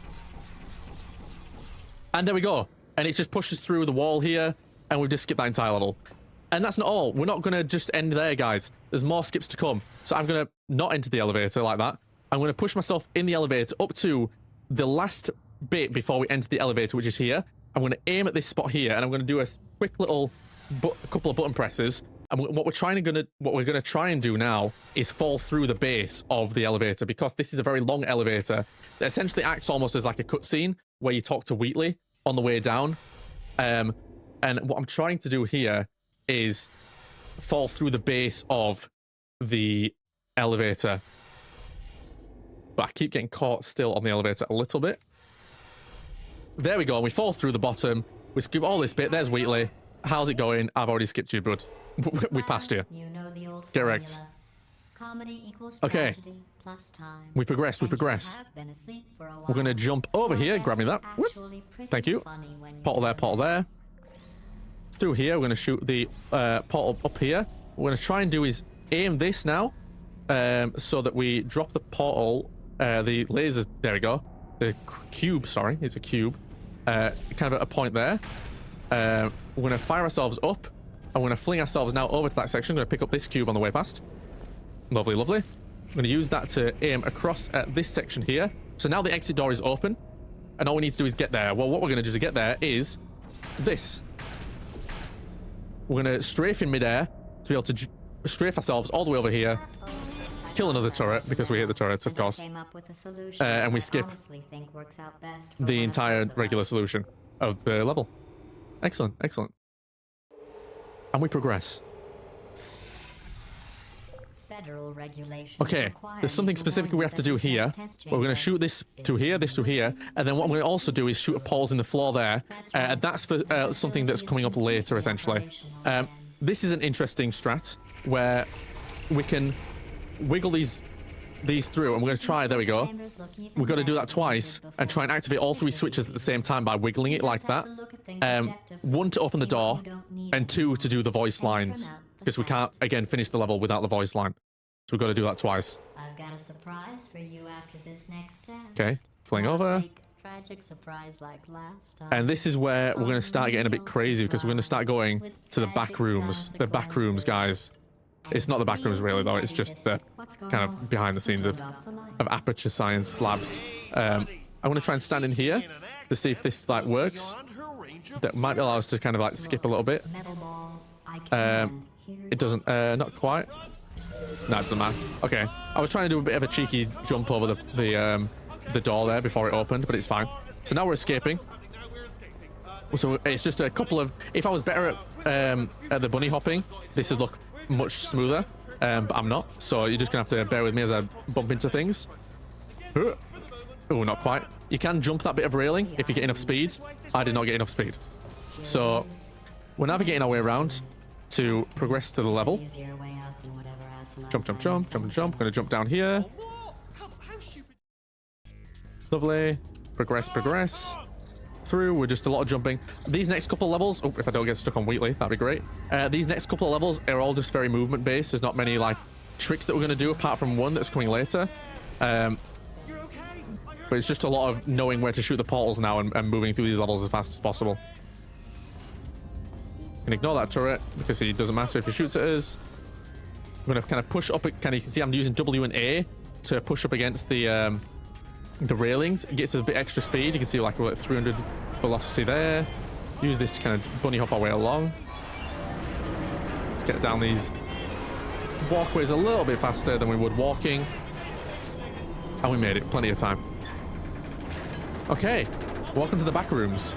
[SPEAKER 2] And there we go. And it just pushes through the wall here, and we've just skipped that entire level. And that's not all. We're not going to just end there, guys. There's more skips to come. So I'm going to not enter the elevator like that. I'm going to push myself in the elevator up to the last bit before we enter the elevator, which is here. I'm going to aim at this spot here, and I'm going to do a quick little couple of button presses. And what we're going to try and do now is fall through the base of the elevator, because this is a very long elevator that essentially acts almost as like a cutscene where you talk to Wheatley on the way down. And what I'm trying to do here is fall through the base of the elevator. But I keep getting caught still on the elevator a little bit. There we go. And we fall through the bottom. We skip all this bit. There's Wheatley. How's it going? I've already skipped you, bud. We passed you.
[SPEAKER 4] You know the old
[SPEAKER 2] Correct.
[SPEAKER 4] formula. Comedy equals
[SPEAKER 2] Okay.
[SPEAKER 4] tragedy plus time.
[SPEAKER 2] We progress. We
[SPEAKER 4] And you
[SPEAKER 2] progress.
[SPEAKER 4] have been asleep for a while.
[SPEAKER 2] We're going to jump over here. Grab me that. Whoop.
[SPEAKER 4] Actually pretty
[SPEAKER 2] Thank you.
[SPEAKER 4] funny when
[SPEAKER 2] Portal
[SPEAKER 4] you're
[SPEAKER 2] there, portal there. Through here, we're going to shoot the portal up here. What we're going to try and do is aim this now, so that we drop the portal, the laser. There we go. The cube, sorry, it's a cube. Kind of at a point there. We're going to fire ourselves up, and we're going to fling ourselves now over to that section. I'm going to pick up this cube on the way past. Lovely, lovely. I'm going to use that to aim across at this section here. So now the exit door is open, and all we need to do is get there. Well, what we're going to do to get there is this. We're going to strafe in midair to be able to strafe ourselves all the way over here, kill another turret, because we hit the turrets, of course,
[SPEAKER 4] came up with a solution
[SPEAKER 2] and we
[SPEAKER 4] that I
[SPEAKER 2] skip
[SPEAKER 4] honestly think works out best for
[SPEAKER 2] the
[SPEAKER 4] one of
[SPEAKER 2] entire
[SPEAKER 4] us.
[SPEAKER 2] regular solution of the level. Excellent, excellent. And we progress.
[SPEAKER 4] Federal regulations
[SPEAKER 2] Okay,
[SPEAKER 4] require
[SPEAKER 2] there's something
[SPEAKER 4] you to
[SPEAKER 2] specific
[SPEAKER 4] warn
[SPEAKER 2] we have to do
[SPEAKER 4] the
[SPEAKER 2] here.
[SPEAKER 4] defense test
[SPEAKER 2] We're going to
[SPEAKER 4] chamber.
[SPEAKER 2] shoot this to here, this to here, and then what I'm going to also do is shoot a pause in the floor there. And that's for something that's coming up later, essentially. This is an interesting strat where we can wiggle these through, and we're going to try. There we go. We've got to do that twice and try and activate all three switches at the same time by wiggling it like that. One to open the door, and two to do the voice lines, because we can't again finish the level without the voice line. So we've got to do that twice.
[SPEAKER 4] I've got a surprise for you after this next test.
[SPEAKER 2] Okay, fling
[SPEAKER 4] Not
[SPEAKER 2] over.
[SPEAKER 4] like tragic surprise like last time.
[SPEAKER 2] And this is where we're going to start getting a bit crazy, because we're going to start going to the back rooms. The back rooms, guys. It's not the back rooms really though, it's just the kind of behind the scenes of aperture science labs. I'm going to try and stand in here to see if this like works. That might allow us to kind of like skip a little bit.
[SPEAKER 4] Metal ball, I can hear
[SPEAKER 2] It doesn't, not quite. No, it doesn't matter. Okay, I was trying to do a bit of a cheeky jump over the door there before it opened, but it's fine. So now we're escaping. So it's just a couple of. If I was better at the bunny hopping, this would look much smoother, but I'm not. So you're just gonna have to bear with me as I bump into things. Oh, not quite. You can jump that bit of railing if you get enough speed. I did not get enough speed. So we're navigating our way around to progress to the level.
[SPEAKER 4] easier way out than whatever asinine
[SPEAKER 2] Jump, jump,
[SPEAKER 4] plan
[SPEAKER 2] jump, jump, and jump. Gonna jump down here.
[SPEAKER 3] How stupid.
[SPEAKER 2] Lovely. Progress, progress. Through with just a lot of jumping. These next couple of levels, oh, if I don't get stuck on Wheatley, that'd be great. These next couple of levels are all just very movement based. There's not many like tricks that we're going to do apart from one that's coming later. But it's just a lot of knowing where to shoot the portals now and moving through these levels as fast as possible. You can ignore that turret because it doesn't matter if he shoots at us. I'm going to kind of push up. You can see I'm using W and A to push up against the railings. It gets us a bit extra speed. You can see like we're at 300 velocity there. Use this to kind of bunny hop our way along. Let's get down these walkways a little bit faster than we would walking. And we made it. Plenty of time. Okay. Welcome to the back rooms.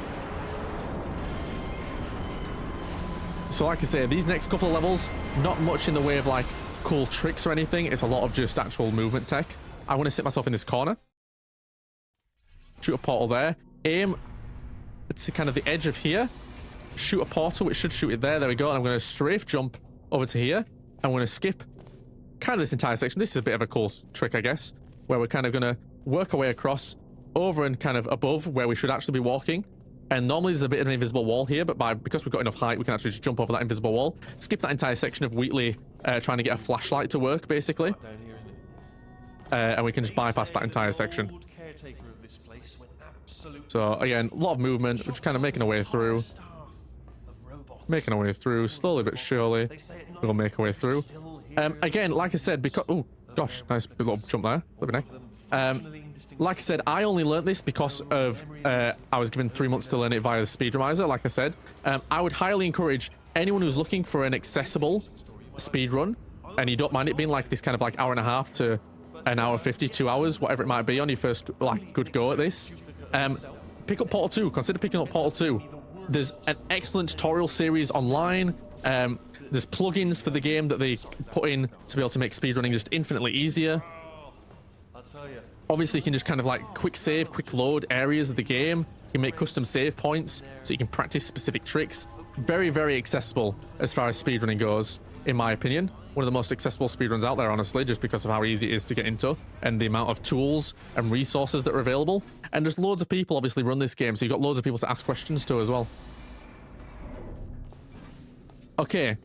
[SPEAKER 2] So like I say, these next couple of levels, not much in the way of like cool tricks or anything. It's a lot of just actual movement tech. I want to sit myself in this corner. Shoot a portal there. Aim to kind of the edge of here. Shoot a portal, which should shoot it there. There we go. And I'm going to strafe jump over to here. I'm going to skip kind of this entire section. This is a bit of a cool trick, I guess, where we're kind of going to work our way across over and kind of above where we should actually be walking. And normally there's a bit of an invisible wall here, but because we've got enough height, we can actually just jump over that invisible wall. Skip that entire section of Wheatley trying to get a flashlight to work, basically. And we can just bypass that entire section. So again, a lot of movement. We're just kind of making our way through. Making our way through, slowly but surely. We'll make our way through. Again, like I said, because... Oh, gosh, nice little jump there. Let me neck. Like I said, I only learnt this because of I was given 3 months to learn it via the Speedrunner, like I said. I would highly encourage anyone who's looking for an accessible speedrun, and you don't mind it being like this kind of like hour and a half to an hour 50, 2 hours, whatever it might be on your first like good go at this. Pick up Portal 2. Consider picking up Portal 2. There's an excellent tutorial series online. There's plugins for the game that they put in to be able to make speedrunning just infinitely easier. Obviously, you can just kind of like quick save, quick load areas of the game. You can make custom save points so you can practice specific tricks. Very, very accessible as far as speedrunning goes, in my opinion. One of the most accessible speedruns out there, honestly, just because of how easy it is to get into and the amount of tools and resources that are available. And there's loads of people obviously run this game, so you've got loads of people to ask questions to as well. Okay.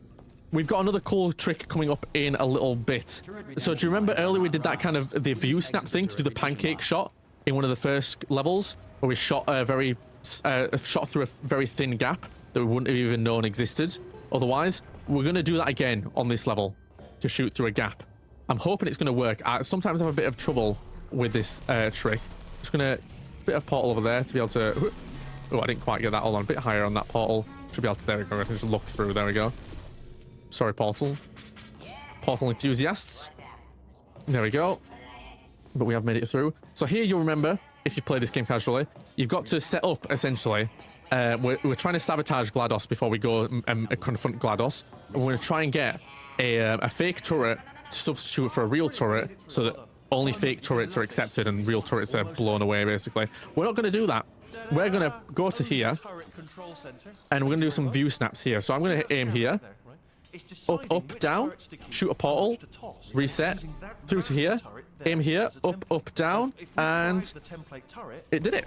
[SPEAKER 2] We've got another cool trick coming up in a little bit. So do you remember earlier we did that kind of the view snap thing to do the pancake shot in one of the first levels where we shot shot through a very thin gap that we wouldn't have even known existed otherwise? We're going to do that again on this level to shoot through a gap. I'm hoping it's going to work. I sometimes have a bit of trouble with this trick. Just going to bit of portal over there to be able to... Oh, I didn't quite get that. Hold on, a bit higher on that portal. Should be able to... There we go. I can just look through. There we go. Sorry, Portal. Portal enthusiasts. There we go. But we have made it through. So here you'll remember, if you play this game casually, you've got to set up, essentially. We're trying to sabotage GLaDOS before we go and confront GLaDOS. And we're going to try and get a fake turret to substitute for a real turret so that only fake turrets are accepted and real turrets are blown away, basically. We're not going to do that. We're going to go to here. And we're going to do some view snaps here. So I'm going to aim here. Up, up, down, shoot a portal, reset, through to here, aim here, up, up, down, and it did it.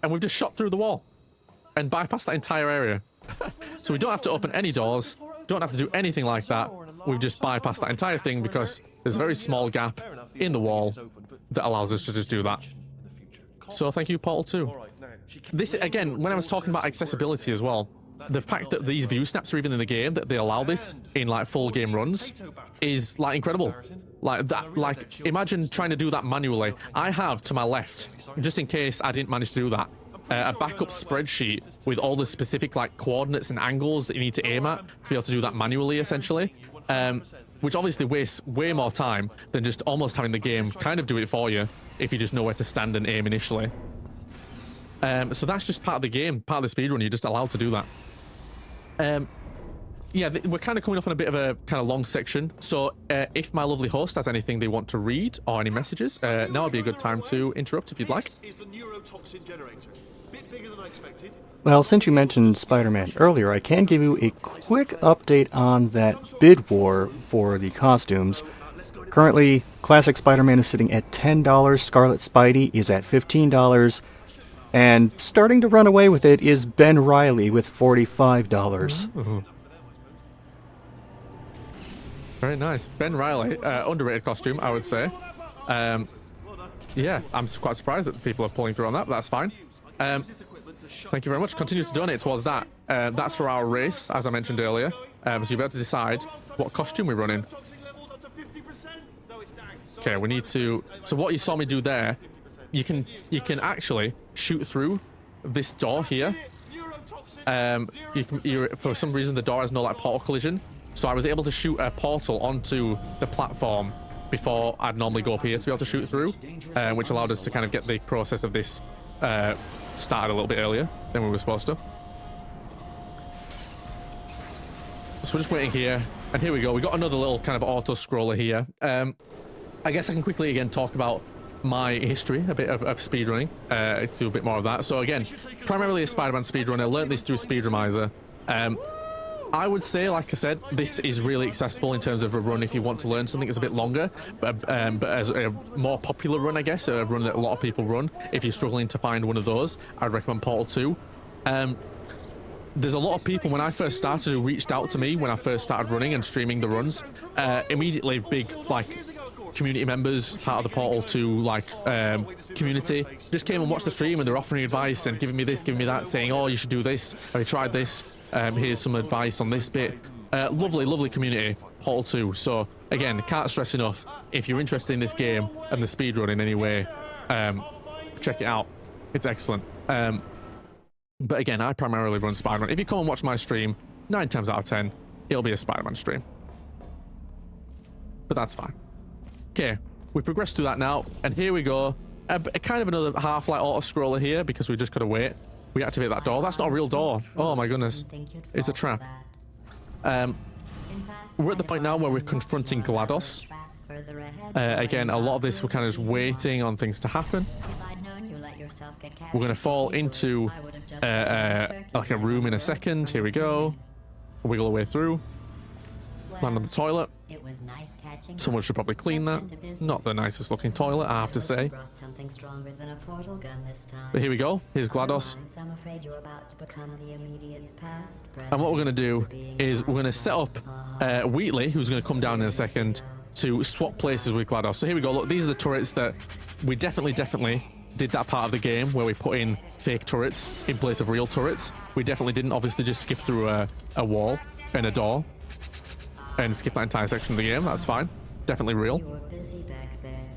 [SPEAKER 2] And we've just shot through the wall and bypassed that entire area. So we don't have to open any doors, don't have to do anything like that. We've just bypassed that entire thing because there's a very small gap in the wall that allows us to just do that. So thank you, Portal 2. This, again, when I was talking about accessibility as well, the fact that these view snaps are even in the game, that they allow this in like full game runs, is like incredible. Like that, like imagine trying to do that manually. I have to my left, just in case I didn't manage to do that, a backup spreadsheet with all the specific like coordinates and angles that you need to aim at to be able to do that manually, essentially. Which obviously wastes way more time than just almost having the game kind of do it for you if you just know where to stand and aim initially. So that's just part of the game, part of the speedrun. You're just allowed to do that. Yeah, we're kind of coming up on a bit of a kind of long section. So if my lovely host has anything they want to read or any messages, now would be a good time to interrupt if you'd like.
[SPEAKER 1] Well, since you mentioned Spider-Man earlier, I can give you a quick update on that bid war for the costumes. Currently, Classic Spider-Man is sitting at $10, Scarlet Spidey is at $15, and starting to run away with it is Ben Reilly with $45.
[SPEAKER 2] Ooh. Very nice. Ben Reilly, underrated costume, I would say. Yeah, I'm quite surprised that people are pulling through on that, but that's fine. Thank you very much. Continue to donate towards that. That's for our race, as I mentioned earlier. So you'll be able to decide what costume we're running. Okay, we need to... So what you saw me do there, you can actually shoot through this door here. For some reason, the door has no like portal collision. So I was able to shoot a portal onto the platform before I'd normally go up here to be able to shoot through, which allowed us to kind of get the process of this started a little bit earlier than we were supposed to. So we're just waiting here, and here we go. We got another little kind of auto scroller here. I guess I can quickly again talk about my history, a bit of speedrunning. Let's do a bit more of that. So again, primarily a Spider-Man speedrunner. I learned this through Speedrumizer. I would say, like I said, this is really accessible in terms of a run if you want to learn something that's a bit longer, but as a more popular run, I guess, a run that a lot of people run. If you're struggling to find one of those, I'd recommend Portal 2. There's a lot of people, when I first started, who reached out to me when I first started running and streaming the runs. Immediately big, like, community members, part of the Portal 2, like, community, just came and watched the stream, and they're offering advice and giving me this, giving me that, saying, oh, you should do this, have you tried this? Here's some advice on this bit. Lovely community, Portal 2. So, again, can't stress enough, if you're interested in this game and the speedrun in any way, check it out. It's excellent. But again, I primarily run Spider-Man. If you come and watch my stream, 9 times out of 10, it'll be a Spider-Man stream. But that's fine. Okay, we progress through that now, and here we go. A kind of another half-light auto-scroller here, because we just gotta wait. We activate that door. That's not a real door. Oh my goodness. It's a trap. We're at the point now where we're confronting GLaDOS. Again, a lot of this, we're kind of just waiting on things to happen. We're going to fall into like a room in a second. Here we go. Wiggle our way through. Land on the toilet. Someone should probably clean that. Not the nicest looking toilet, I have to say. But here we go. Here's GLaDOS. And what we're going to do is we're going to set up Wheatley, who's going to come down in a second, to swap places with GLaDOS. So here we go. Look, these are the turrets that we definitely did that part of the game where we put in fake turrets in place of real turrets. We definitely didn't obviously just skip through a wall and a door and skip that entire section of the game. That's fine. Definitely real.
[SPEAKER 4] You were busy back there.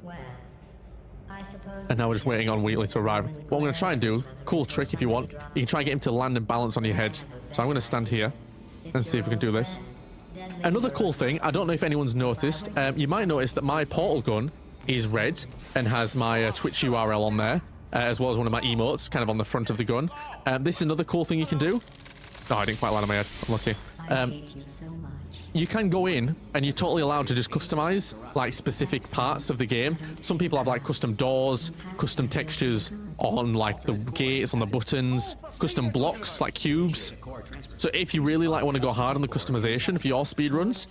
[SPEAKER 4] Well, I suppose.
[SPEAKER 2] And now we're just waiting on Wheatley to arrive. What I'm going to try and do, cool trick if you want, you can try and get him to land and balance on your head. So I'm going to stand here and see if we can do this. Another cool thing, I don't know if anyone's noticed, you might notice that my portal gun is red and has my Twitch URL on there, as well as one of my emotes kind of on the front of the gun. This is another cool thing you can do. Oh, I didn't quite land on my head. I'm lucky.
[SPEAKER 4] I hate you so much.
[SPEAKER 2] You can go in and you're totally allowed to just customize like specific parts of the game. Some people have like custom doors, custom textures on like the gates, on the buttons, custom blocks like cubes. So if you really like want to go hard on the customization for your speedruns,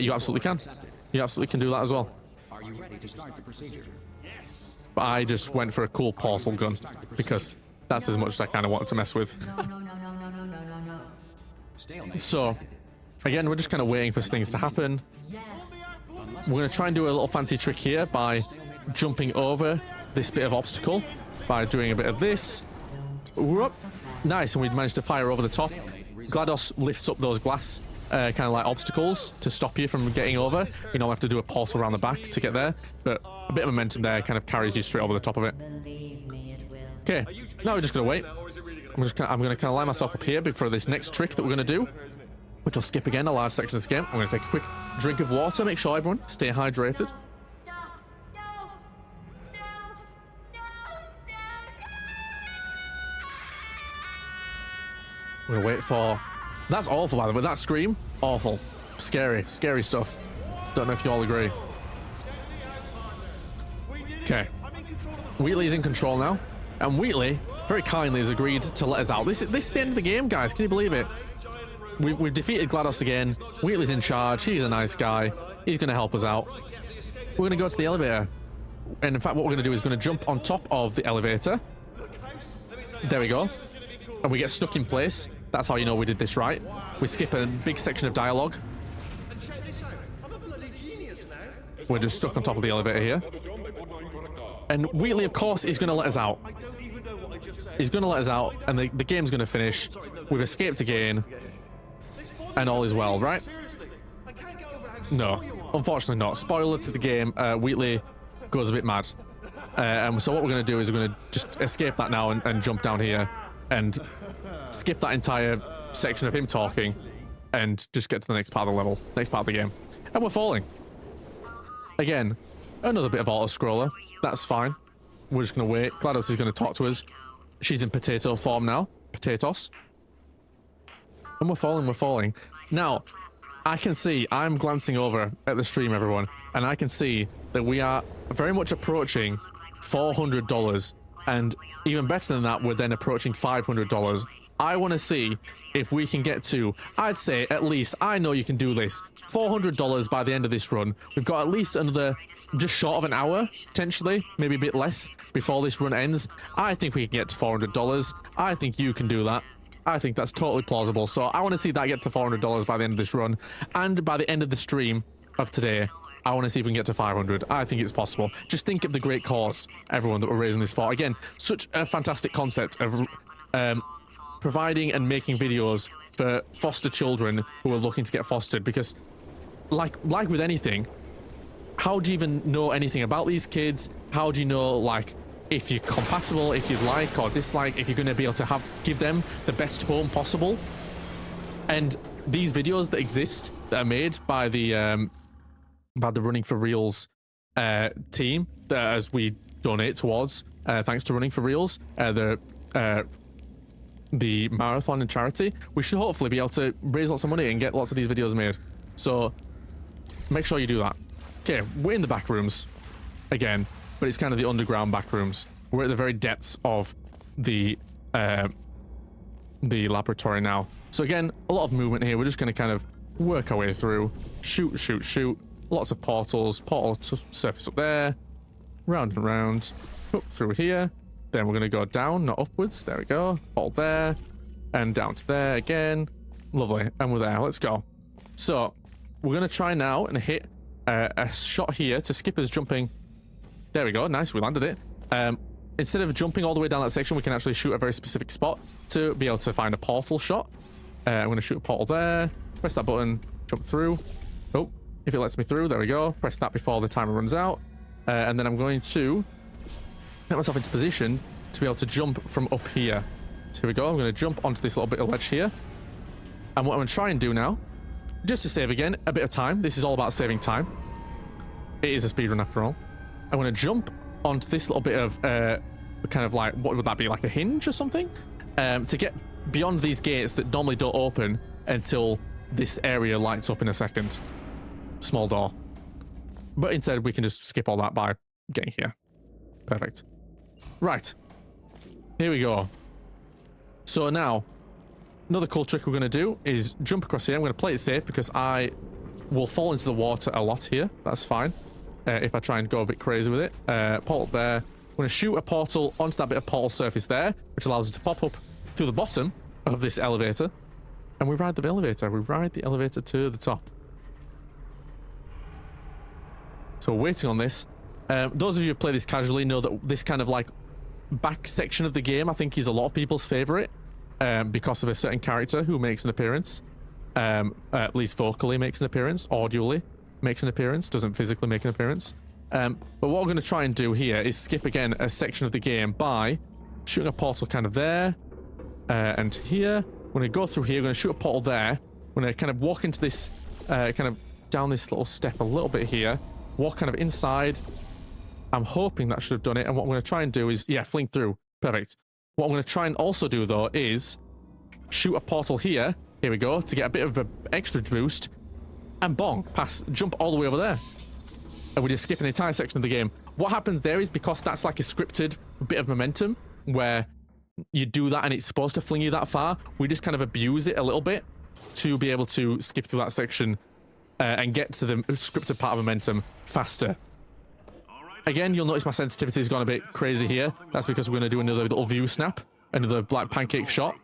[SPEAKER 2] you absolutely can. You absolutely can do that as well.
[SPEAKER 3] Are you ready to start the procedure? Yes.
[SPEAKER 2] But I just went for a cool portal gun because that's as much as I kind of wanted to mess with.
[SPEAKER 4] No.
[SPEAKER 2] So, again, we're just kind of waiting for things to happen. We're going to try and do a little fancy trick here by jumping over this bit of obstacle by doing a bit of this. Whoop. Nice, and we've managed to fire over the top. GLaDOS lifts up those glass kind of like obstacles to stop you from getting over. You don't have to do a portal around the back to get there, but a bit of momentum there kind of carries you straight over the top of it.
[SPEAKER 4] Believe me, it will.
[SPEAKER 2] Okay, now we're just going to wait. I'm going to kind of line myself up here before this next trick that we're going to do, which will skip again a large section of this game. I'm going to take a quick drink of water, make sure everyone stay hydrated.
[SPEAKER 4] Stop! No!
[SPEAKER 2] We're going to wait for... That's awful, by the way. That scream, awful. Scary stuff. Don't know if you all agree. Okay. Wheatley's in control now. And Wheatley very kindly has agreed to let us out. This is the end of the game, guys. Can you believe it? We've defeated GLaDOS again. Wheatley's in charge. He's a nice guy. He's going to help us out. We're going to go to the elevator. And in fact, what we're going to do is going to jump on top of the elevator. There we go. And we get stuck in place. That's how you know we did this right. We skip a big section of dialogue. We're just stuck on top of the elevator here. And Wheatley, of course, is going to let us out. He's going to let us out, and the game's going to finish. We've escaped again, and all is well, right? No, unfortunately not. Spoiler to the game, Wheatley goes a bit mad. And so what we're going to do is we're going to just escape that now and jump down here and skip that entire section of him talking and just get to the next part of the level, next part of the game. And we're falling. Again, another bit of auto-scroller. That's fine. we're just going to wait. GLaDOS is going to talk to us. She's in potato form now. Potatoes. And we're falling. Now, I can see, I'm glancing over at the stream, everyone, and I can see that we are very much approaching $400, and even better than that, we're then approaching $500. I want to see if we can get to, I'd say at least, I know you can do this, $400 by the end of this run. We've got at least another, just short of an hour, potentially, maybe a bit less, before this run ends. I think we can get to $400. I think you can do that. I think that's totally plausible. So I want to see that get to $400 by the end of this run. And by the end of the stream of today, I want to see if we can get to 500. I think it's possible. Just think of the great cause, everyone, that we're raising this for. Again, such a fantastic concept of providing and making videos for foster children who are looking to get fostered. Because like with anything, how do you even know anything about these kids? How do you know, like, if you're compatible, if you like or dislike, if you're going to be able to give them the best home possible? And these videos that exist, that are made by the Running for Reals team, as we donate towards, thanks to Running for Reals, the marathon and charity, we should hopefully be able to raise lots of money and get lots of these videos made. So make sure you do that. Okay, we're in the back rooms again, but it's kind of the underground back rooms. We're at the very depths of the laboratory now. So again, a lot of movement here. We're just going to kind of work our way through. Shoot. Lots of portals. Portal to surface up there. Round and round. Up through here. Then we're going to go down, not upwards. There we go. Portal there. And down to there again. Lovely. And we're there. Let's go. So we're going to try now and hit a shot here to skip us jumping. There we go. Nice. We landed it. Instead of jumping all the way down that section, we can actually shoot a very specific spot to be able to find a portal shot. I'm going to shoot a portal there. Press that button. Jump through. Oh, if it lets me through. There we go. Press that before the timer runs out. And then I'm going to get myself into position to be able to jump from up here. So here we go. I'm going to jump onto this little bit of ledge here. And what I'm going to try and do now, just to save again, a bit of time. This is all about saving time. It is a speedrun after all. I'm going to jump onto this little bit of kind of like, what would that be, like a hinge or something? To get beyond these gates that normally don't open until this area lights up in a second. Small door. But instead we can just skip all that by getting here. Perfect. Right. Here we go. So now, another cool trick we're going to do is jump across here. I'm going to play it safe because I will fall into the water a lot here. That's fine. If I try and go a bit crazy with it. Portal there. I'm going to shoot a portal onto that bit of portal surface there, which allows it to pop up through the bottom of this elevator. And we ride the elevator. We ride the elevator to the top. So we're waiting on this. Those of you who play this casually know that this kind of like back section of the game, I think, is a lot of people's favorite because of a certain character who makes an appearance. At least vocally makes an appearance, audioly makes an appearance, doesn't physically make an appearance. But what we're going to try and do here is skip again a section of the game by shooting a portal kind of there and here. We're going to go through here, we're going to shoot a portal there. We're going to kind of walk into this, kind of down this little step a little bit here, walk kind of inside. I'm hoping that should have done it. And what I'm going to try and do is, yeah, fling through. Perfect. What I'm going to try and also do though is shoot a portal here. Here we go, to get a bit of an extra boost. And bong, pass, jump all the way over there. And we just skip an entire section of the game. What happens there is, because that's like a scripted bit of momentum where you do that and it's supposed to fling you that far, we just kind of abuse it a little bit to be able to skip through that section and get to the scripted part of momentum faster. Again, you'll notice my sensitivity has gone a bit crazy here. That's because we're going to do another little view snap, another black pancake shot.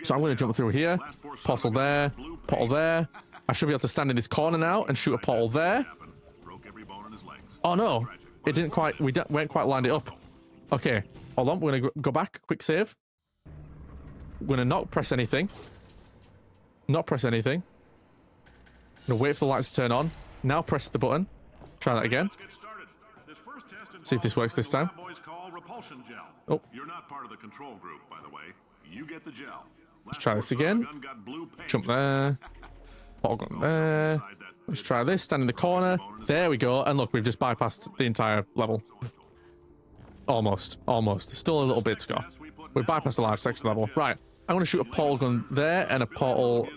[SPEAKER 2] So I'm going to jump through here, portal there, portal there. I should be able to stand in this corner now and shoot a portal there. Oh no, it didn't quite, we weren't quite lined it up. Okay, hold on, we're going to go back, quick save. We're going to not press anything. Not press anything. I'm going to wait for the lights to turn on. Now press the button. Try that again. See if this works this time. Oh.
[SPEAKER 5] You're not part of the control group, by the way. You get the gel.
[SPEAKER 2] Let's try this again. Jump there. Portal gun there. Let's try this. Stand in the corner. There we go. And look, we've just bypassed the entire level. Almost. Almost. Still a little bit to go. We bypassed the large section level. Right. I'm going to shoot a portal gun there and a portal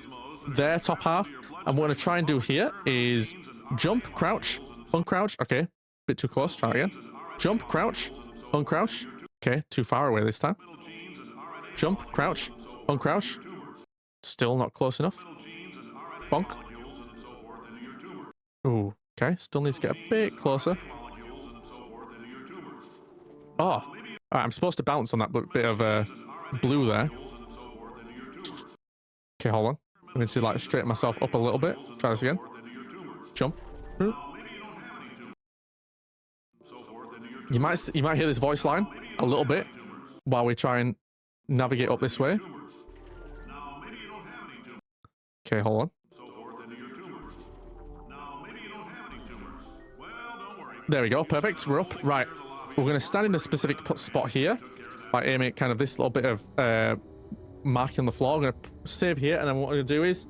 [SPEAKER 2] there, top half. And what I'm going to try and do here is jump, crouch, uncrouch. Okay. Bit too close. Try again. Jump, crouch, uncrouch. Okay. Too far away this time. Jump, crouch, uncrouch. Still not close enough. Bonk. Ooh. Okay. Still needs to get a bit closer. Oh. All right, I'm supposed to bounce on that bit of blue there. Okay, hold on. I need to like straighten myself up a little bit. Try this again. Jump. You might hear this voice line a little bit while we try and navigate up this way. Okay, hold on. There we go. Perfect. We're up. Right. We're going to stand in a specific spot here by aiming at kind of this little bit of marking on the floor. I'm going to save here, and then what I'm going to do is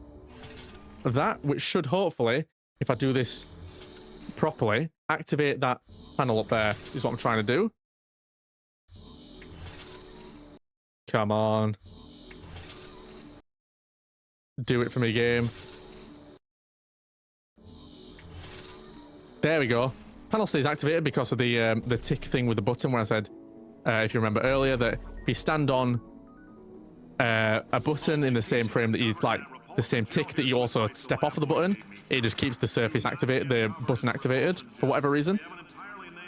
[SPEAKER 2] that, which should hopefully, if I do this properly, activate that panel up there, is what I'm trying to do. Come on. Do it for me, game. There we go. Panel stays activated because of the tick thing with the button, where I said, if you remember earlier, that if you stand on a button in the same frame that you like the same tick that you also step off of the button, it just keeps the surface activated, the button activated for whatever reason.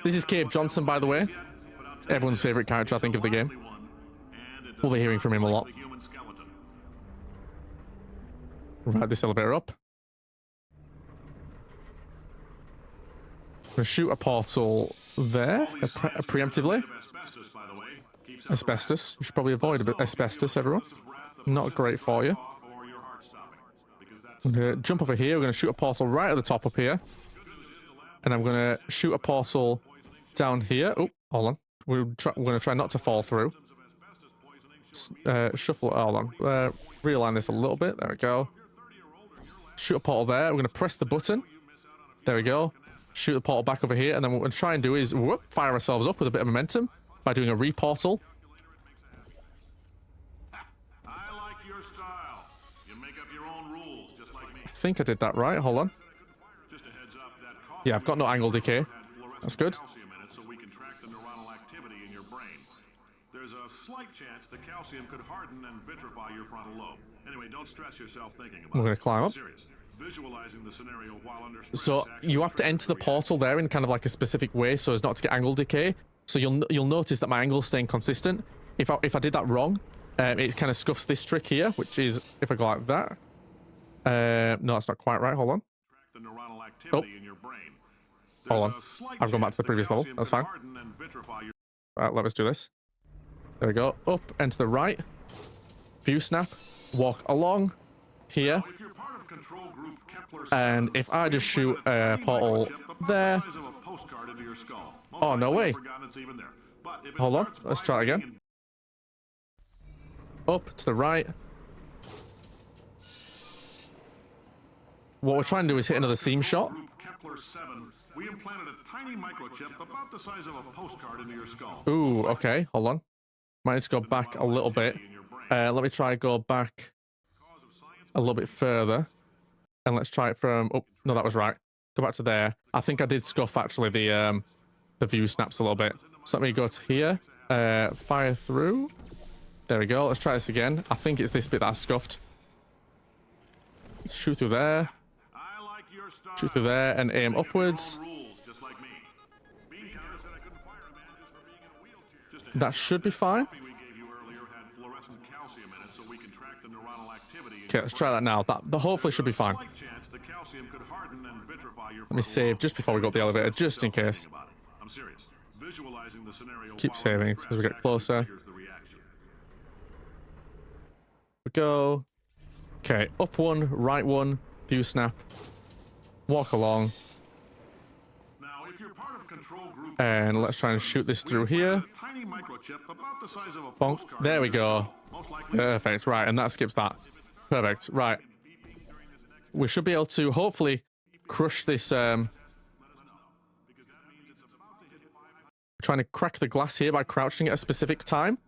[SPEAKER 2] This is Cave Johnson, by the way. Everyone's favorite character, I think, of the game. We'll be hearing from him a lot. Right, this elevator up. I'm gonna shoot a portal there, preemptively. Asbestos. You should probably avoid a bit asbestos, everyone. Not great for you. I'm gonna jump over here. We're gonna shoot a portal right at the top up here. And I'm gonna shoot a portal down here. Oh, hold on. We're gonna try not to fall through. Shuffle it. Hold on. Realign this a little bit. There we go. Shoot a portal there. We're gonna press the button. There we go. Shoot the portal back over here, and then what we're going to try and do is fire ourselves up with a bit of momentum by doing a reportal.
[SPEAKER 5] I like your style. You make up your own rules, just like me.
[SPEAKER 2] I think I did that right. Hold on.
[SPEAKER 5] Just a heads up, that
[SPEAKER 2] Yeah, I've got no angle decay. That's good.
[SPEAKER 5] calcium in it so we can track the neuronal activity in your brain. There's a slight chance the calcium could harden and vitrify your frontal lobe. Anyway, don't stress yourself thinking about it.
[SPEAKER 2] We're going to climb up.
[SPEAKER 5] Serious. Visualizing the scenario while under stress.
[SPEAKER 2] So you have to enter the portal there in kind of like a specific way so as not to get angle decay. So you'll notice that my angle's staying consistent. If I did that wrong, it kind of scuffs this trick here, which is if I go like that. No, it's not quite right. Hold on.
[SPEAKER 5] The neuronal activity in your brain.
[SPEAKER 2] Hold on. I've gone back to the previous level. That's fine. Right, let us do this. There we go. Up and to the right. View snap. Walk along here. And if I just shoot a portal there. Oh, no way. Hold on. Let's try it again. Up to the right. What we're trying to do is hit another seam shot.
[SPEAKER 5] We implanted a tiny microchip about the size of a postcard into your skull.
[SPEAKER 2] Ooh, okay. Hold on. Might need to go back a little bit. Let me try go back a little bit further. And let's try it from... Oh, no, that was right. Go back to there. I think I did scuff, actually, the view snaps a little bit. So let me go to here. Fire through. There we go. Let's try this again. I think it's this bit that I scuffed. Shoot through there. Shoot through there and aim upwards. That should be fine. Okay, let's try that now. That hopefully should be fine. Let me save just before we go up the elevator, just in case. Keep saving as we get closer. We go. Okay, up one, right one, view snap. Walk along. And let's try and shoot this through here. Bonk. There we go. Perfect. Right, and that skips that. Perfect. Right. We should be able to hopefully crush this. Trying trying to crack the glass here by crouching at a specific time.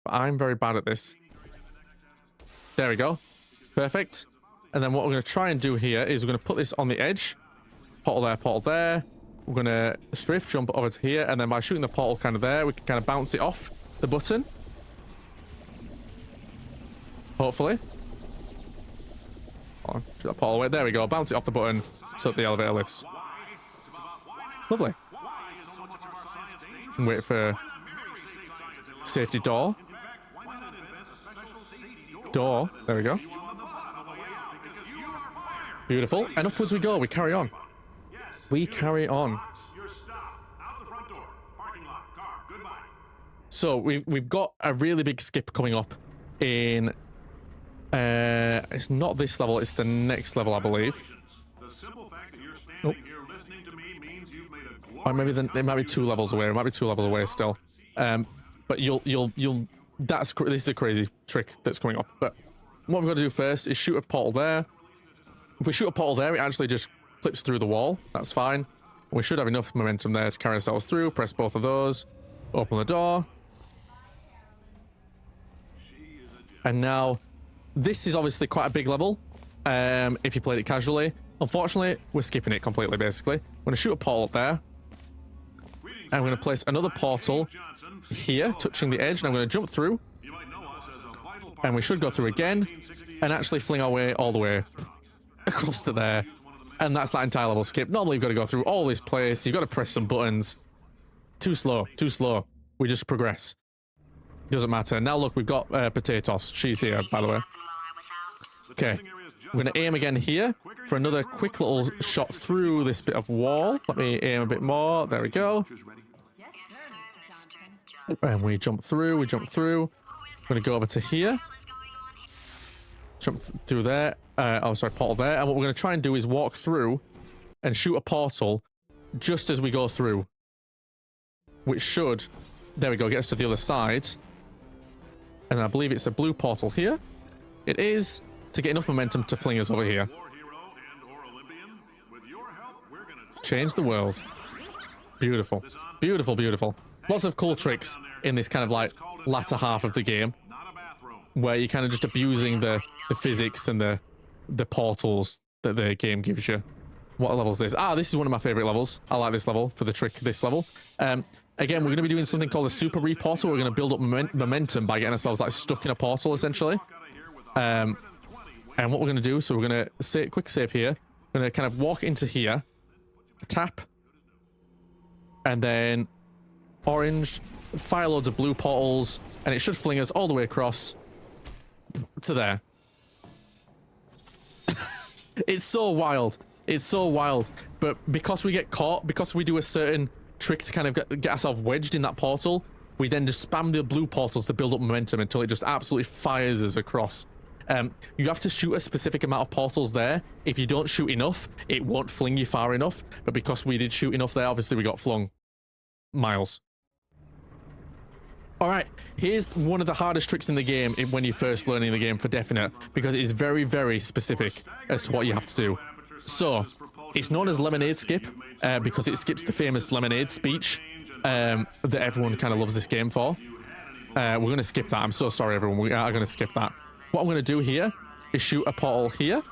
[SPEAKER 2] But I'm very bad at this. There we go. Perfect. And then what we're going to try and do here is we're going to put this on the edge. Portal there, portal there. We're going to strafe jump over to here, and then by shooting the portal kind of there, we can kind of bounce it off the button. Hopefully. Hold on, shoot that portal away. There we go. Bounce it off the button so that the elevator lifts. Lovely. And wait for safety door. Door. There we go. Beautiful. And upwards we go. We carry on. We carry on. So we've got a really big skip coming up in it's not this level, it's the next level, I believe. Oh. Or maybe it might be 2 levels away. It might be 2 levels away still. But this is a crazy trick that's coming up. But what we've got to do first is shoot a portal there. If we shoot a portal there, it actually just flips through the wall. That's fine. We should have enough momentum there to carry ourselves through. Press both of those. Open the door. And now, this is obviously quite a big level, if you played it casually. Unfortunately, we're skipping it completely, basically. I'm going to shoot a portal up there. And I'm going to place another portal here, touching the edge, and I'm going to jump through. And we should go through again, and actually fling our way all the way across to there. And that's that entire level skip. Normally, you've got to go through all this place. You've got to press some buttons. Too slow, too slow. We just progress. Doesn't matter. Now look, we've got Potatoes. She's here, by the way. Okay. We're going to aim again here for another quick little shot through this bit of wall. Let me aim a bit more. There we go. And we jump through. We jump through. We're going to go over to here. Jump through there. Oh, sorry, portal there. And what we're going to try and do is walk through and shoot a portal just as we go through. Which should... There we go. Get us to the other side. And I believe it's a blue portal here. It is, to get enough momentum to fling us over here. Change the world. Beautiful. Beautiful, beautiful. Lots of cool tricks in this kind of like latter half of the game, where you're kind of just abusing the physics and the portals that the game gives you. What level is this? Ah, this is one of my favorite levels. I like this level for the trick, this level. Again, we're going to be doing something called a super reportal. We're going to build up momentum by getting ourselves like stuck in a portal, essentially. And what we're going to do, so we're going to quick save here. We're going to kind of walk into here, tap, and then orange, fire loads of blue portals, and it should fling us all the way across to there. It's so wild. It's so wild. But because we get caught, because we do a certain trick to kind of get ourselves wedged in that portal, we then just spam the blue portals to build up momentum until it just absolutely fires us across. You have to shoot a specific amount of portals there. If you don't shoot enough, it won't fling you far enough. But because we did shoot enough there, obviously we got flung miles. Alright, here's one of the hardest tricks in the game when you're first learning the game for definite, because it is very, very specific as to what you have to do. So, it's known as Lemonade Skip, because it skips the famous Lemonade speech that everyone kind of loves this game for. We're going to skip that. I'm so sorry, everyone. We are going to skip that. What I'm going to do here is shoot a portal here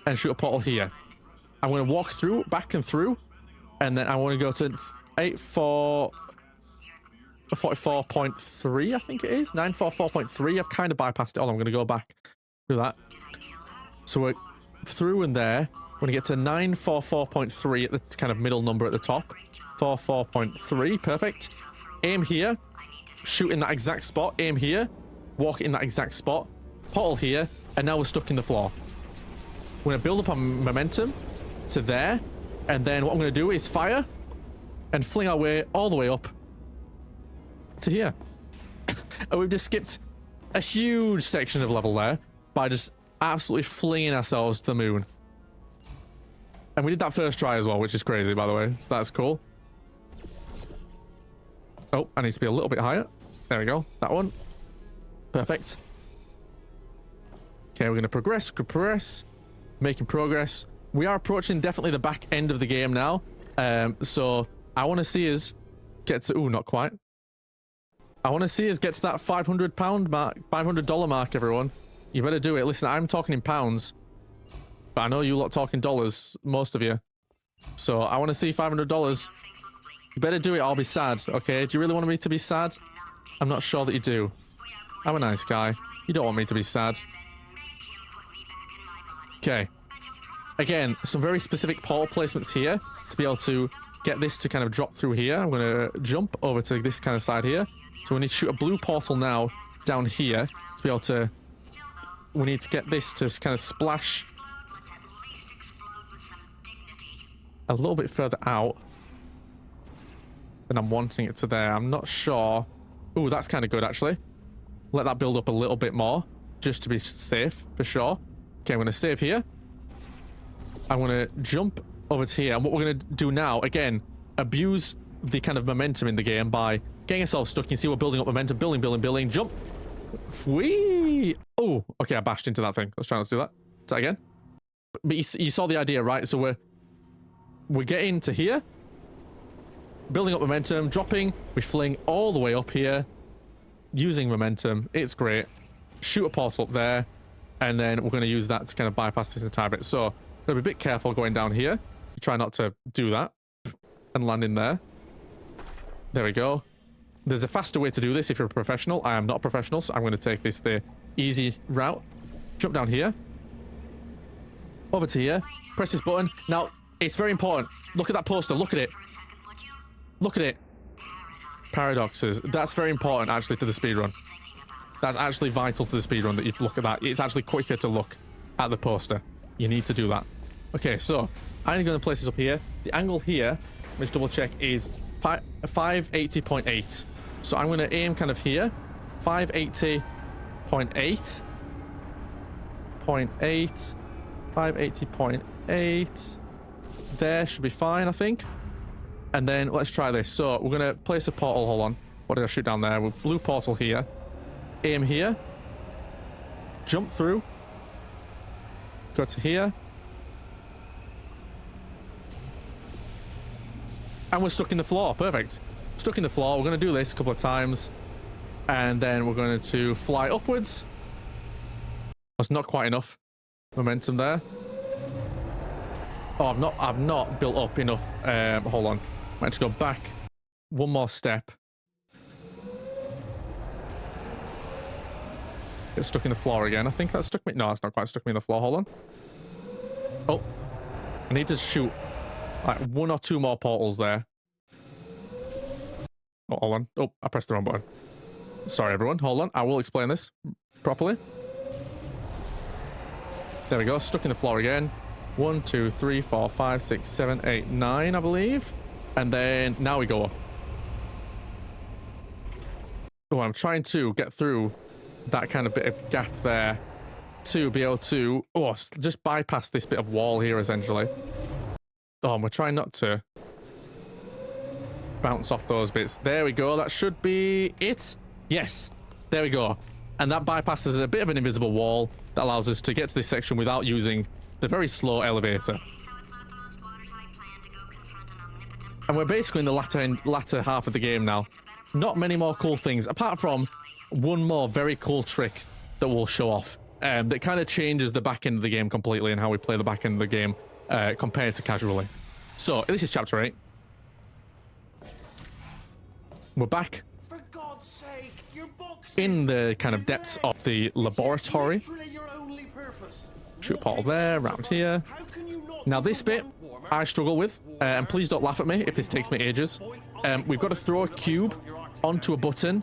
[SPEAKER 2] and shoot a portal here. I'm going to walk through, back and through, and then I want to go to 44.3, I think it is. 944.3. I've kind of bypassed it all. I'm going to go back through that. So we're through and there. We're going to get to 944.3 at the kind of middle number at the top. 44.3. Perfect. Aim here. Shoot in that exact spot. Aim here. Walk in that exact spot. Portal here. And now we're stuck in the floor. We're going to build up our momentum to there. And then what I'm going to do is fire and fling our way all the way up to here. And we've just skipped a huge section of level there by just absolutely flinging ourselves to the moon. And we did that first try as well, which is crazy, by the way. So that's cool. Oh, I need to be a little bit higher. There we go. That one. Perfect. Okay, we're going to progress. Making progress. We are approaching definitely the back end of the game now. So I want to see us get to... Ooh, not quite. I want to see us get to that £500 mark, $500 mark, everyone. You better do it. Listen, I'm talking in pounds, but I know you lot talking dollars, most of you. So I want to see $500. You better do it, I'll be sad, okay? Do you really want me to be sad? I'm not sure that you do. I'm a nice guy. You don't want me to be sad. Okay. Again, some very specific portal placements here to be able to get this to kind of drop through here. I'm going to jump over to this kind of side here. So we need to shoot a blue portal now down here to be able to... We need to get this to kind of splash a little bit further out than I'm wanting it to there. I'm not sure. Ooh, that's kind of good, actually. Let that build up a little bit more, just to be safe, for sure. Okay, I'm going to save here. I'm going to jump over to here. And what we're going to do now, again, abuse the kind of momentum in the game by getting ourselves stuck. You can see we're building up momentum. Building. Jump. Whee! Oh, okay, I bashed into that thing. Let's try not to do that. Try again. But you saw the idea, right? So we're getting to here. Building up momentum. Dropping. We fling all the way up here. Using momentum. It's great. Shoot a portal up there. And then we're going to use that to kind of bypass this entire bit. So, gotta be a bit careful going down here. Try not to do that. And land in there. There we go. There's a faster way to do this if you're a professional. I am not a professional, so I'm going to take this the easy route. Jump down here. Over to here. Press this button. Now, it's very important. Look at that poster. Look at it. Look at it. Paradoxes. That's very important, actually, to the speedrun. That's actually vital to the speedrun that you look at that. It's actually quicker to look at the poster. You need to do that. Okay, so I'm going to place this up here. The angle here, let's double check, is 580.8. So I'm going to aim kind of here. 580.8. 580.8. There should be fine, I think. And then let's try this. So we're going to place a portal. Hold on. What did I shoot down there? With blue portal here. Aim here. Jump through. Go to here. And we're stuck in the floor. Perfect. Stuck in the floor. We're going to do this a couple of times. And then we're going to fly upwards. That's not quite enough momentum there. Oh, I've not built up enough. Hold on. I might have to go back one more step. Get stuck in the floor again. I think that stuck me. No, it's not quite stuck me in the floor. Hold on. Oh. I need to shoot like one or two more portals there. Oh, hold on. Oh, I pressed the wrong button. Sorry, everyone. Hold on. I will explain this properly. There we go. Stuck in the floor again. 1, 2, 3, 4, 5, 6, 7, 8, 9, I believe. And then now we go up. Oh, I'm trying to get through that kind of bit of gap there to be able to just bypass this bit of wall here, essentially. Oh, and we're trying not to bounce off those bits. There we go. That should be it. Yes. There we go. And that bypasses a bit of an invisible wall that allows us to get to this section without using the very slow elevator. And we're basically in the latter half of the game now. Not many more cool things, apart from one more very cool trick that we'll show off. That kind of changes the back end of the game completely and how we play the back end of the game compared to casually. So, this is chapter 8. We're back
[SPEAKER 6] For God's sake, your box
[SPEAKER 2] in the kind of depths of the laboratory. Shoot a portal there, around here. Now this bit, I struggle with, and please don't laugh at me if this takes me ages. We've got to throw a cube onto a button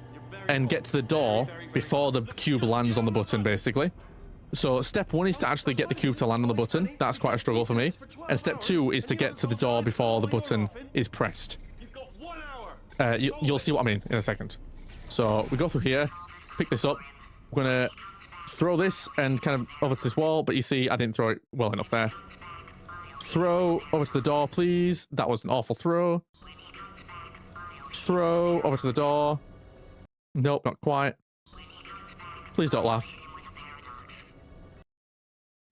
[SPEAKER 2] and get to the door before the cube lands on the button, basically. So step 1 is to actually get the cube to land on the button. That's quite a struggle for me. And step 2 is to get to the door before the button is pressed. You'll see what I mean in a second. So we go through here, pick this up. We're gonna throw this and kind of over to this wall, but you see I didn't throw it well enough there. Throw over to the door, please. That was an awful throw. Throw over to the door. Nope, not quite. Please don't laugh.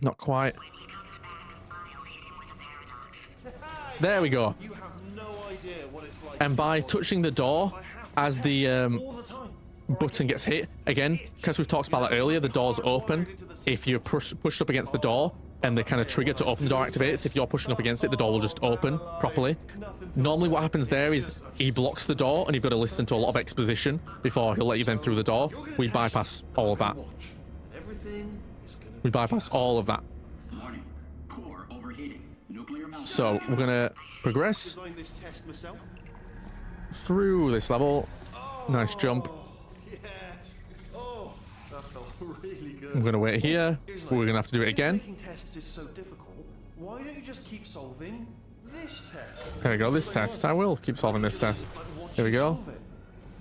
[SPEAKER 2] Not quite. There we go. And by touching the door as the button gets hit, again, because we've talked about that earlier, the door's open. If you're pushed up against the door and the kind of trigger to open the door activates, if you're pushing up against it, the door will just open properly. Normally what happens there is he blocks the door and you've got to listen to a lot of exposition before he'll let you then through the door. We bypass all of that. We bypass all of that.
[SPEAKER 3] Warning. Core overheating. Nuclear meltdown.
[SPEAKER 2] So we're gonna progress
[SPEAKER 6] Designed this test myself.
[SPEAKER 2] through this level. Nice jump.
[SPEAKER 6] Yes. Oh, that felt really good.
[SPEAKER 2] I'm gonna wait here. We're gonna have to do it again.
[SPEAKER 6] Making tests is so difficult. Why don't you just keep solving this test?
[SPEAKER 2] There we go, this test. I will keep solving this test. Here we go.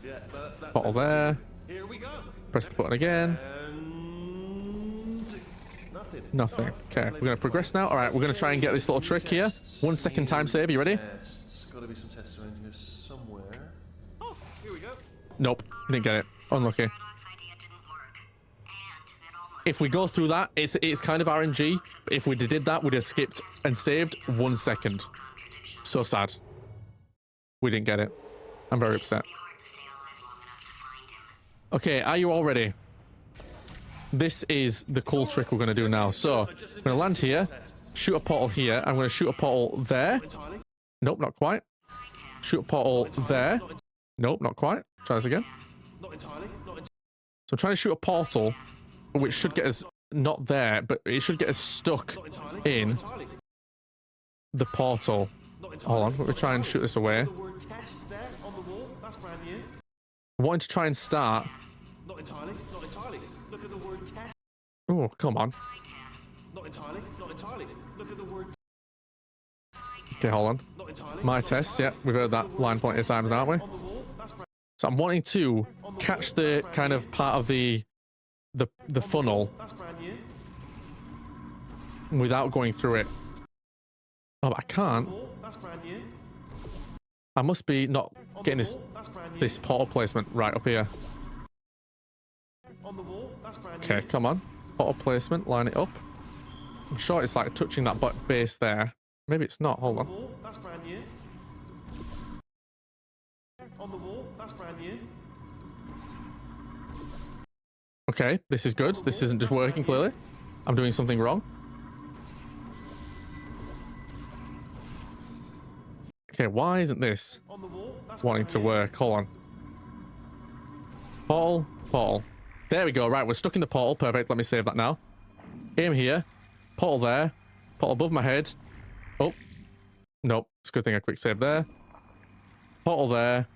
[SPEAKER 6] Yeah, that's
[SPEAKER 2] Bottle there.
[SPEAKER 6] Here we go.
[SPEAKER 2] Press the button again.
[SPEAKER 6] And nothing.
[SPEAKER 2] Nothing. Okay, we're gonna progress now. All right, we're gonna try and get this little trick here. 1 second time save. You ready?
[SPEAKER 6] Tests. Got to be some tests around here somewhere. Oh, here we go.
[SPEAKER 2] Nope, didn't get it. Unlucky. If we go through that, it's kind of RNG. If we did that, we'd have skipped and saved 1 second. So sad. We didn't get it. I'm very upset. Okay, are you all ready? This is the cool trick we're going to do now. So, I'm going to land here, shoot a portal here. I'm going to shoot a portal there. Nope, not quite. Shoot a portal there. Nope, not quite. Try this again.
[SPEAKER 6] Not entirely.
[SPEAKER 2] So I'm trying to shoot a portal, which should get us not there, but it should get us stuck in the portal. Hold on, let me try and shoot this away.
[SPEAKER 6] The word test there on the wall. That's brand new.
[SPEAKER 2] I wanted to try and start.
[SPEAKER 6] Not entirely. Look at the word test.
[SPEAKER 2] Oh, come on.
[SPEAKER 6] Not entirely. Look at the word.
[SPEAKER 2] Okay, hold on.
[SPEAKER 6] Not entirely.
[SPEAKER 2] My test, yeah, we've heard that line plenty of times now, haven't we?
[SPEAKER 6] On the wall. That's brand
[SPEAKER 2] So I'm wanting to catch the kind of part of the funnel
[SPEAKER 6] That's brand new.
[SPEAKER 2] without going through it. Oh, but I can't.
[SPEAKER 6] That's brand new.
[SPEAKER 2] I must be not getting
[SPEAKER 6] That's brand new.
[SPEAKER 2] this portal placement right up here.
[SPEAKER 6] On the wall. That's brand new.
[SPEAKER 2] Okay, come on. Portal placement, line it up. I'm sure it's like touching that base there. Maybe it's not. Hold on.
[SPEAKER 6] Wall. That's brand new. On the wall. That's brand new.
[SPEAKER 2] Okay, this is good. This isn't just working clearly. I'm doing something wrong. Okay, why isn't this
[SPEAKER 6] On the wall. That's
[SPEAKER 2] wanting to work? Hold on. Portal. There we go. Right, we're stuck in the portal. Perfect. Let me save that now. Aim here. Portal there. Portal above my head. Oh. Nope. It's a good thing I quick save there. Portal there.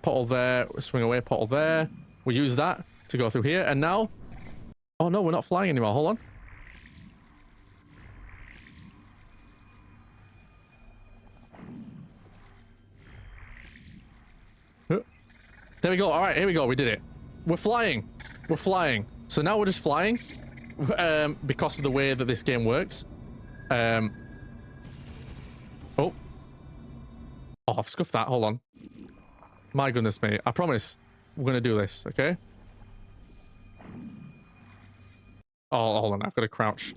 [SPEAKER 2] Portal there. Swing away. Portal there. We use that to go through here. And now... Oh, no, we're not flying anymore. Hold on. There we go. All right, here we go. We did it. We're flying. We're flying. So now we're just flying because of the way that this game works. Oh. Oh, I've scuffed that. Hold on. My goodness me. I promise we're going to do this, okay? Oh, hold on. I've got to crouch.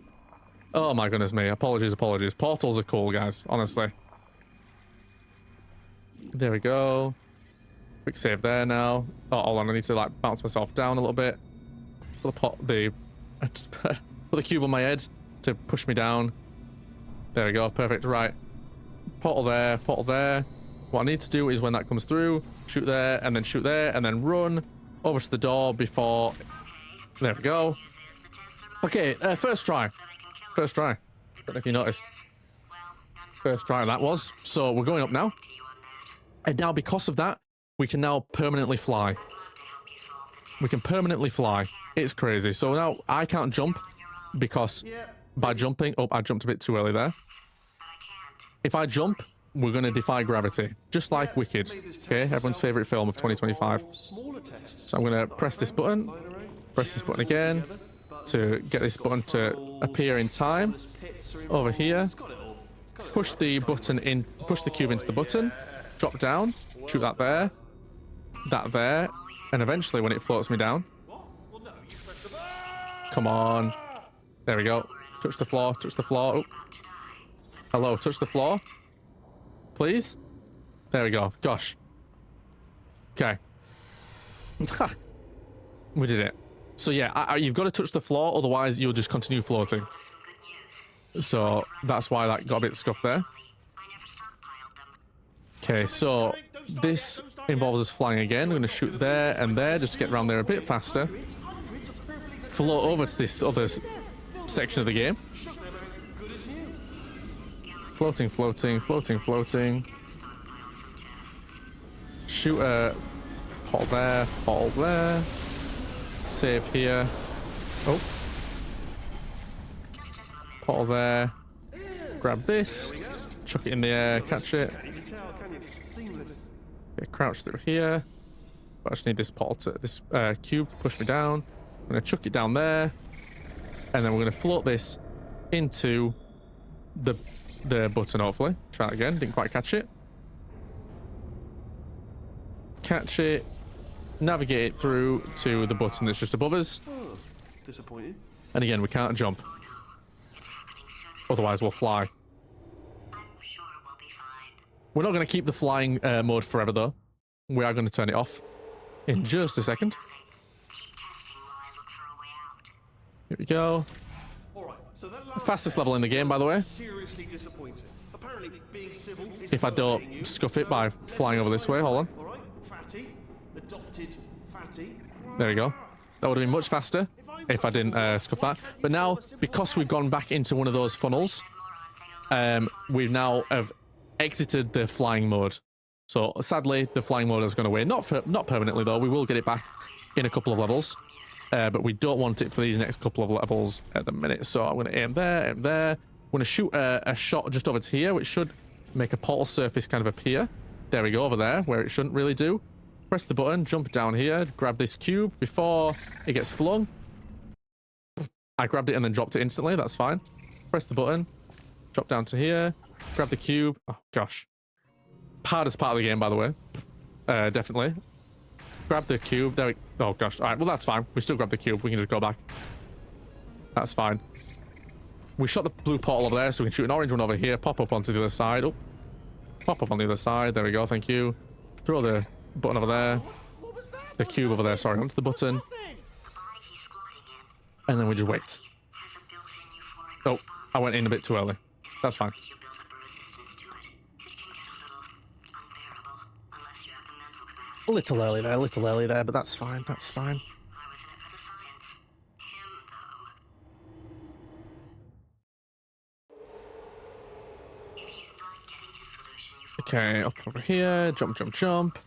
[SPEAKER 2] Oh, my goodness me. Apologies. Portals are cool, guys. Honestly. There we go. Quick save there now. Oh, hold on. I need to, like, bounce myself down a little bit. Put the cube on my head to push me down. There we go. Perfect. Right. Portal there. Portal there. What I need to do is when that comes through, shoot there, and then shoot there, and then run over to the door before... There we go. Okay, first try. First try. Don't know if you noticed. First try that was. So we're going up now. And now because of that, we can now permanently fly. We can permanently fly. It's crazy. So now I can't jump because by jumping... Oh, I jumped a bit too early there. If I jump, we're going to defy gravity. Just like Wicked. Okay, everyone's favourite film of 2025. So I'm going to press this button. Press this button again to get this button to appear in time. Over here. Push the button in. Push the cube into the button. Drop down. Shoot that there. That there. And eventually when it floats me down. Come on. There we go. Touch the floor. Touch the floor. Oh. Hello, touch the floor. Please. There we go. Gosh. Okay. We did it. So yeah, you've got to touch the floor, otherwise you'll just continue floating. So that's why that got a bit scuffed there. Okay, so this involves us flying again. We're going to shoot there and there just to get around there a bit faster. Float over to this other section of the game. Floating, floating, floating, floating. Shoot a portal there. Save here. Oh. Portal there. Grab this. Chuck it in the air. Catch it. Okay, crouch through here. But I just need this portal to this cube to push me down. I'm gonna chuck it down there. And then we're gonna float this into the button, hopefully. Try it again. Didn't quite catch it. Catch it. Navigate it through to the button that's just above us.
[SPEAKER 6] Oh, disappointed.
[SPEAKER 2] And again, we can't jump. Otherwise, we'll fly. We're not going to keep the flying mode forever, though. We are going to turn it off in just a second. Here we go.
[SPEAKER 6] So
[SPEAKER 2] Fastest level in the game, by the way.
[SPEAKER 6] Seriously disappointed. Apparently, being civil is
[SPEAKER 2] If I don't scuff it by flying over this way, hold on.
[SPEAKER 6] all right, fatty, adopted fatty.
[SPEAKER 2] There we go. That would have been much faster if I didn't scuff that. But now, because we've gone back into one of those funnels, we now have exited the flying mode. So sadly, the flying mode has gone away. Not permanently though. We will get it back in a couple of levels, but we don't want it for these next couple of levels at the minute. So I'm going to aim there, aim there. I'm going to shoot a shot just over to here, which should make a portal surface kind of appear. There we go, over there, where it shouldn't really do. Press the button, jump down here, grab this cube before it gets flung. I grabbed it and then dropped it instantly. That's fine. Press the button, drop down to here. Grab the cube. Oh, gosh. Hardest part of the game, by the way. Definitely. Grab the cube. There we... Oh, gosh. All right, well, that's fine. We still grab the cube. We can just go back. That's fine. We shot the blue portal over there, so we can shoot an orange one over here. Pop up onto the other side. Oh. Pop up on the other side. There we go. Thank you. Throw the button over there. The cube over there, sorry. Onto the button. And then we just wait. Oh, I went in a bit too early. That's fine. A little early there, but that's fine, that's fine. Okay, up over here, jump, jump, jump.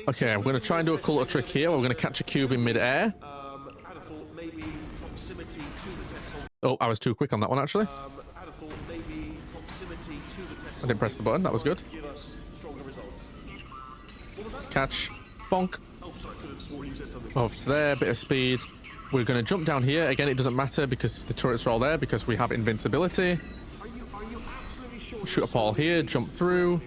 [SPEAKER 2] Okay, I'm going to try and do a cool little trick here. We're going to catch a cube in mid-air. Oh, I was too quick on that one, actually. I didn't press the button, that was good. Catch. Bonk. Over to there, bit of speed. We're going to jump down here. Again, it doesn't matter because the turrets are all there because we have invincibility. Shoot a portal here, jump through.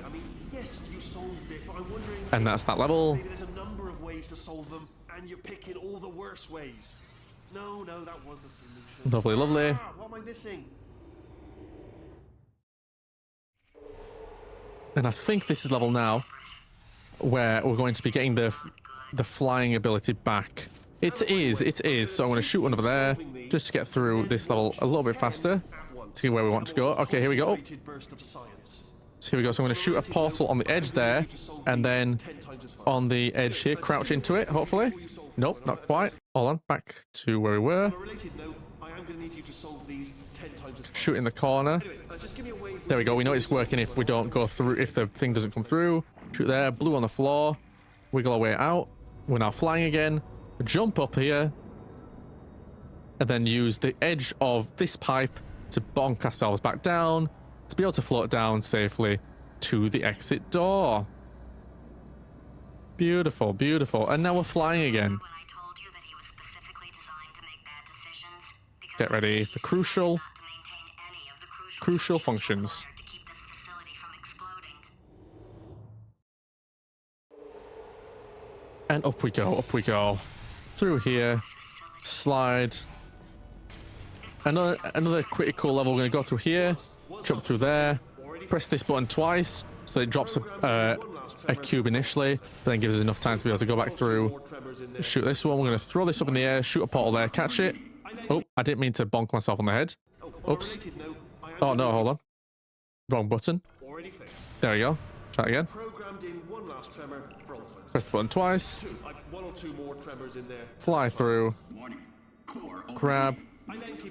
[SPEAKER 2] And that's that level.
[SPEAKER 6] There's a number of ways to solve them, and you're picking all the worst ways. No, that was the solution.
[SPEAKER 2] Lovely, lovely.
[SPEAKER 6] What am I missing?
[SPEAKER 2] And I think this is level now where we're going to be getting the flying ability back. It is. So I'm going to shoot one over there just to get through this level a little bit faster to get where we want to go. Okay, here we go. So here we go. So I'm going to shoot a portal on the edge there, and then on the edge here, crouch into it, hopefully. Nope, not quite. Hold on, back to where we were. Shoot in the corner. There we go. We know it's working if we don't go through, if the thing doesn't come through. Shoot there, blue on the floor. Wiggle our way out. We're now flying again. Jump up here. And then use the edge of this pipe to bonk ourselves back down to be able to float down safely to the exit door. Beautiful, beautiful. And now we're flying again. Get ready for crucial functions. And up we go, up we go. Through here. Slide. Another critical level. We're going to go through here. Jump through there. Press this button twice So it drops a cube initially, but then gives us enough time to be able to go back through, shoot this one. We're going to throw this up in the air, shoot a portal there, catch it. Oh, I didn't mean to bonk myself on the head. Oops. Oh, no, hold on. Wrong button. There we go. Try it again. Press the button twice. Fly through. Grab.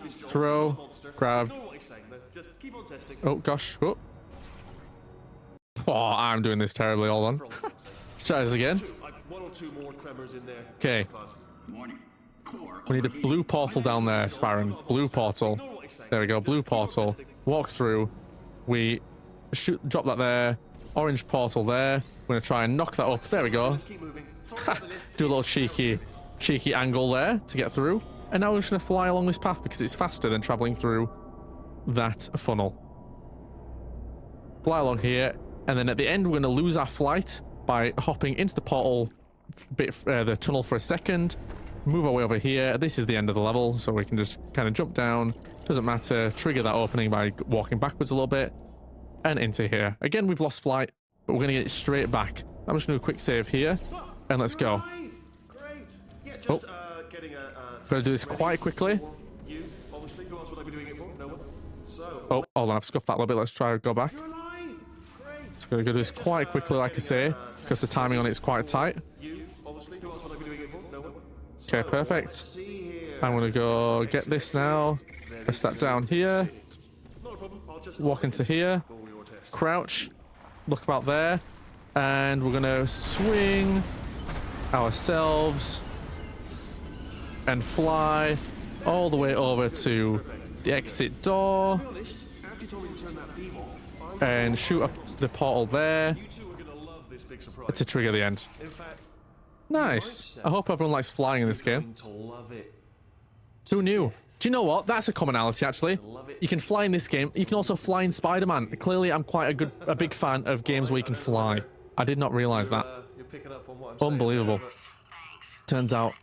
[SPEAKER 2] Throw. Grab. Oh, gosh. Oh. Oh, I'm doing this terribly. Hold on. Let's try this again. Okay. We need a blue portal down there, Spyran. Blue portal. There we go. Blue portal. Walk through. We shoot, drop that there. Orange portal there. We're going to try and knock that up. There we go. Do a little cheeky angle there to get through. And now we're just going to fly along this path because it's faster than traveling through that funnel. Fly along here. And then at the end, we're going to lose our flight by hopping into the portal bit, the tunnel for a second. Move our way over here. This is the end of the level, so we can just kind of jump down. Doesn't matter. Trigger that opening by walking backwards a little bit. And into here. Again, we've lost flight, but we're going to get it straight back. I'm just going to do a quick save here. And let's go. Oh. Got to do this quite quickly. Oh, hold on. I've scuffed that a little bit. Let's try and go back. So we're going to do this quite quickly, like I say, because the timing on it is quite tight. Okay, perfect. I'm going to go get this now. Press that down here. Walk into here. Crouch. Look about there. And we're going to swing ourselves and fly all the way over to the exit door. And shoot up the portal there to trigger the end. Nice. I hope everyone likes flying in this game. Who knew? Do you know what? That's a commonality, actually. You can fly in this game. You can also fly in Spider-Man. Clearly, I'm quite a big fan of games where you can fly. I did not realize that. Unbelievable. Turns out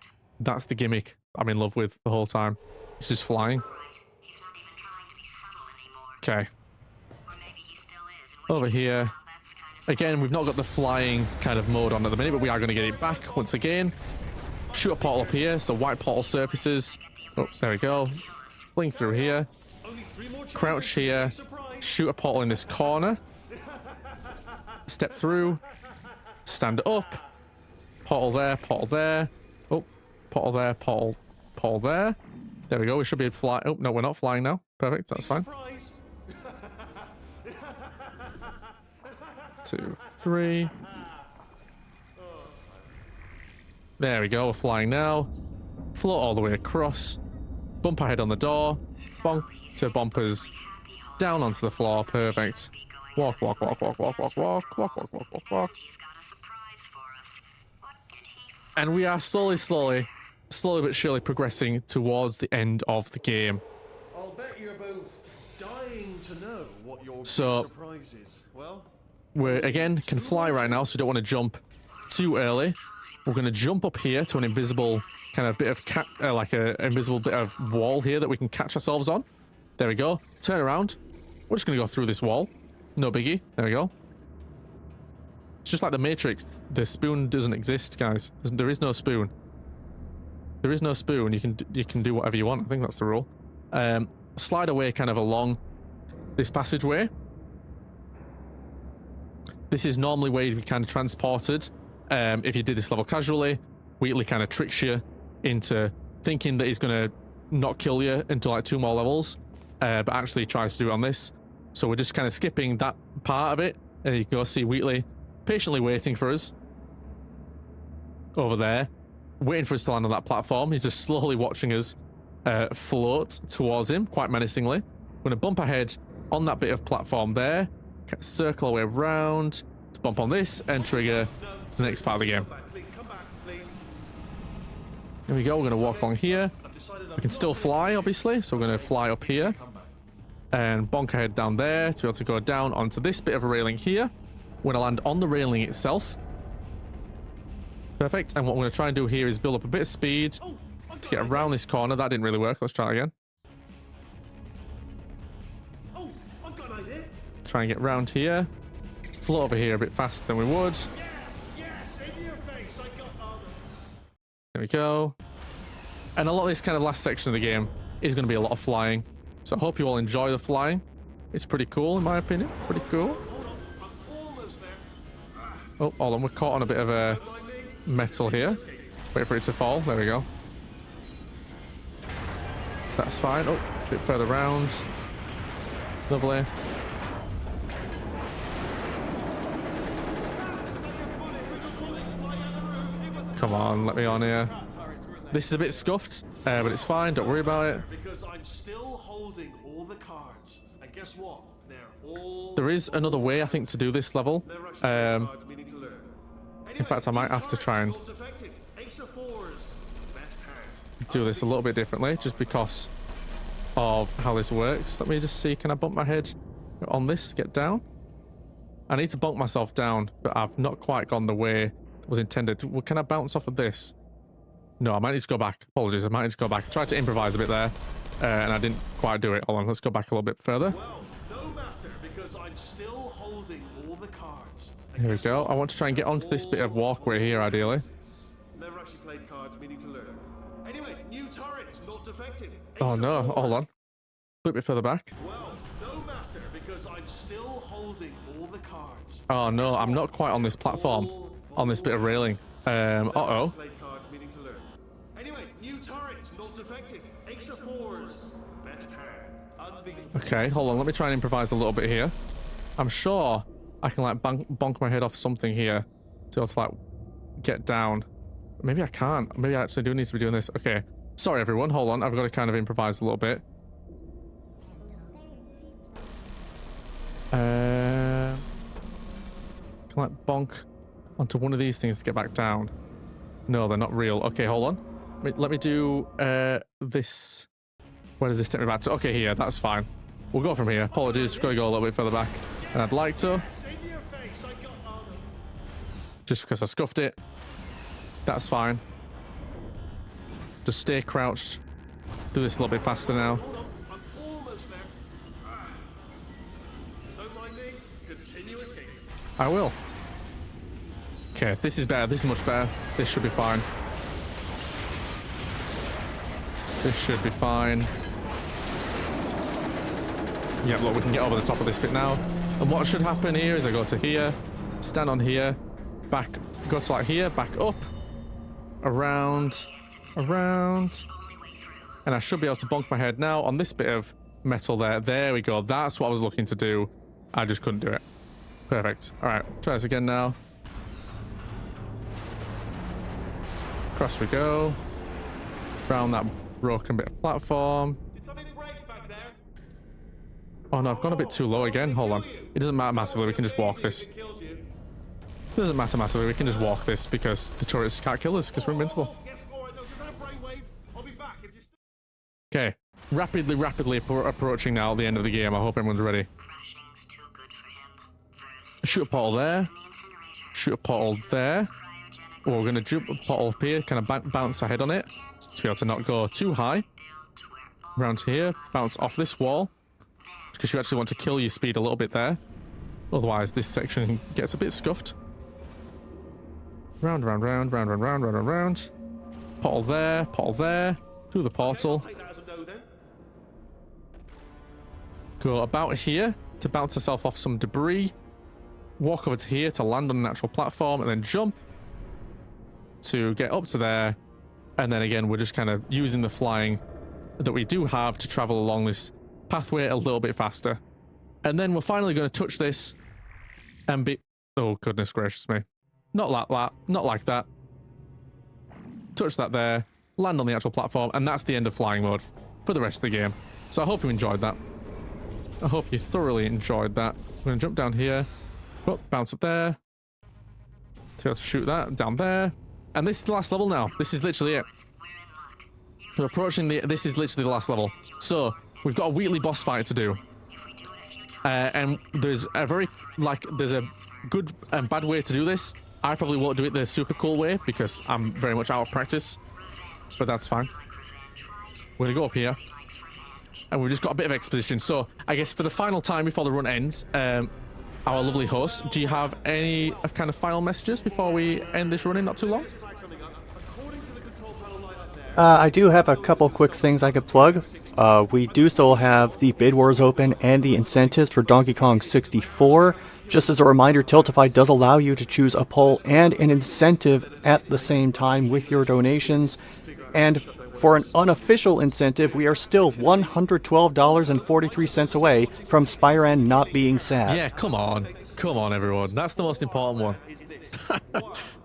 [SPEAKER 2] that's the gimmick I'm in love with the whole time. It's just flying. Okay. Over here. Again, we've not got the flying kind of mode on at the minute, but we are going to get it back once again. Shoot a portal up here, so white portal surfaces. Oh, there we go. Fling through here. Crouch here. Shoot a portal in this corner. Step through. Stand up. Portal there, portal there. Oh, portal there, portal there. There we go. We should be able to fly. Oh, no, we're not flying now. Perfect, that's fine. 2, 3. There we go, we're flying now. Float all the way across. Bump our head on the door. Bonk to bumpers. Down onto the floor, perfect. Walk, walk, walk, walk, walk, walk, walk, walk, walk, walk, walk, walk. And we are slowly but surely progressing towards the end of the game.
[SPEAKER 6] I'll bet you're both dying to know what your surprise is. Well,
[SPEAKER 2] we again can fly right now, so we don't want to jump too early. We're going to jump up here to an invisible kind of bit of like an invisible bit of wall here that we can catch ourselves on. There we go. Turn around. We're just going to go through this wall. No biggie. There we go. It's just like the Matrix. The spoon doesn't exist, guys. There is no spoon. There is no spoon. You can do whatever you want. I think that's the rule. Slide away kind of along this passageway. This is normally where you'd be kind of transported. If you did this level casually, Wheatley kind of tricks you into thinking that he's going to not kill you until like 2 more levels, but actually tries to do it on this. So we're just kind of skipping that part of it, and you can go see Wheatley patiently waiting for us over there, waiting for us to land on that platform. He's just slowly watching us float towards him, quite menacingly. We're going to bump ahead on that bit of platform there, circle our way around to bump on this and trigger the next part of the game. There we go. We're going to walk along here. We can still fly, obviously, so we're going to fly up here and bonk our head down there to be able to go down onto this bit of a railing here. We're going to land on the railing itself. Perfect. And what we're going to try and do here is build up a bit of speed to get around this corner. That didn't really work. Let's try again.
[SPEAKER 6] I've got an idea.
[SPEAKER 2] Try and get round here. float over here a bit faster than we would.
[SPEAKER 6] Yes, in your face. I got armor.
[SPEAKER 2] There we go. And a lot of this kind of last section of the game is going to be a lot of flying. So I hope you all enjoy the flying. It's pretty cool, in my opinion. Pretty cool.
[SPEAKER 6] Hold on, I'm almost there.
[SPEAKER 2] Oh, hold on. We're caught on a bit of a metal here. Wait for it to fall. There we go. That's fine. Oh, a bit further round. Lovely. Come on, let me on here. This is a bit scuffed, but it's fine. Don't worry about it.
[SPEAKER 6] Because I'm still holding all the cards. And guess what? They're all.
[SPEAKER 2] There is another way, I think, to do this level. In fact, I might have to try and do this a little bit differently, just because of how this works. Let me just see. Can I bump my head on this to get down? I need to bonk myself down, but I've not quite gone the way it was intended. Well, can I bounce off of this? No, I might need to go back. Apologies, I might need to go back. I tried to improvise a bit there, and I didn't quite do it. Hold on, let's go back a little bit further.
[SPEAKER 6] Well, no matter, because I'm still holding all the cards.
[SPEAKER 2] Here we go. I want to try and get onto this bit of walkway here, ideally.
[SPEAKER 6] Never actually played cards, meaning to learn. Anyway, new turret, not defective.
[SPEAKER 2] Oh no, hold on. A little bit further back.
[SPEAKER 6] Well, no matter, because I'm still holding all the cards.
[SPEAKER 2] Oh no, I'm not quite on this platform, on this bit of railing. Uh-oh.
[SPEAKER 6] Played cards, meaning to learn. Anyway, new turret, not defective. Ace of fours, best hand. Unbeaten.
[SPEAKER 2] Okay, hold on. Let me try and improvise a little bit here. I'm sure I can like bonk my head off something here to be able to like get down. Maybe I can't. Maybe I actually do need to be doing this. Okay. Sorry, everyone. Hold on. I've got to kind of improvise a little bit. Can I like bonk onto one of these things to get back down? No, they're not real. Okay, hold on. Let me do this. Where does this take me back to? Okay, here. That's fine. We'll go from here. Apologies. We've got to go a little bit further back. And I'd like to. Just because I scuffed it. That's fine. Just stay crouched. Do this a little bit faster now.
[SPEAKER 6] Hold on, I'm almost there. Don't mind me. Continue escaping.
[SPEAKER 2] I will. Okay, this is better. This is much better. This should be fine. This should be fine. Yeah, look, we can get over the top of this bit now. And what should happen here is I go to here, stand on here, back, go to like here, back up, around, around. And I should be able to bonk my head now on this bit of metal there. There we go. That's what I was looking to do. I just couldn't do it. Perfect. All right, try this again now. Across we go. Around that broken bit of platform.
[SPEAKER 6] Did something break back there?
[SPEAKER 2] Oh no, I've gone a bit too low again. Hold on. It doesn't matter massively. We can just walk this.
[SPEAKER 6] It killed you.
[SPEAKER 2] It doesn't matter massively. We can just walk this because the turrets can't kill us because we're invincible.
[SPEAKER 6] Yes, all right, no, just had a brainwave. I'll be back if you're still.
[SPEAKER 2] Okay. Rapidly approaching now the end of the game. I hope everyone's ready. Shoot a portal there. Shoot a portal there. Oh, we're going to jump a portal up here. Kind of bounce our head on it to be able to not go too high. Around here. Bounce off this wall. Because you actually want to kill your speed a little bit there. Otherwise, this section gets a bit scuffed. Round, round, round, round, round, round, round, round, round. Portal there, portal there. Through the portal.
[SPEAKER 6] Take that as a no then.
[SPEAKER 2] Go about here to bounce yourself off some debris. Walk over to here to land on an actual platform and then jump to get up to there. And then again, we're just kind of using the flying that we do have to travel along this pathway a little bit faster. And then we're finally going to touch this and be... Oh, goodness gracious me. Not like that. Not like that. Touch that there. Land on the actual platform. And that's the end of flying mode for the rest of the game. So I hope you enjoyed that. I hope you thoroughly enjoyed that. We're going to jump down here. Oh, bounce up there. So let's shoot that down there. And this is the last level now. This is literally it. We're approaching the... This is literally the last level. So we've got a weekly boss fight to do. And there's a very... There's a good and bad way to do this. I probably won't do it the super cool way because I'm very much out of practice. But that's fine. We're going to go up here. And we've just got a bit of exposition. So I guess for the final time before the run ends, our lovely host, do you have any kind of final messages before we end this run in not too long?
[SPEAKER 1] I do have a couple quick things I could plug. We do still have the bid wars open and the incentives for Donkey Kong 64. Just as a reminder, Tiltify does allow you to choose a poll and an incentive at the same time with your donations. And for an unofficial incentive, we are still $112.43 away from Spyran not being sad.
[SPEAKER 2] Yeah, come on. Come on, everyone. That's the most important one.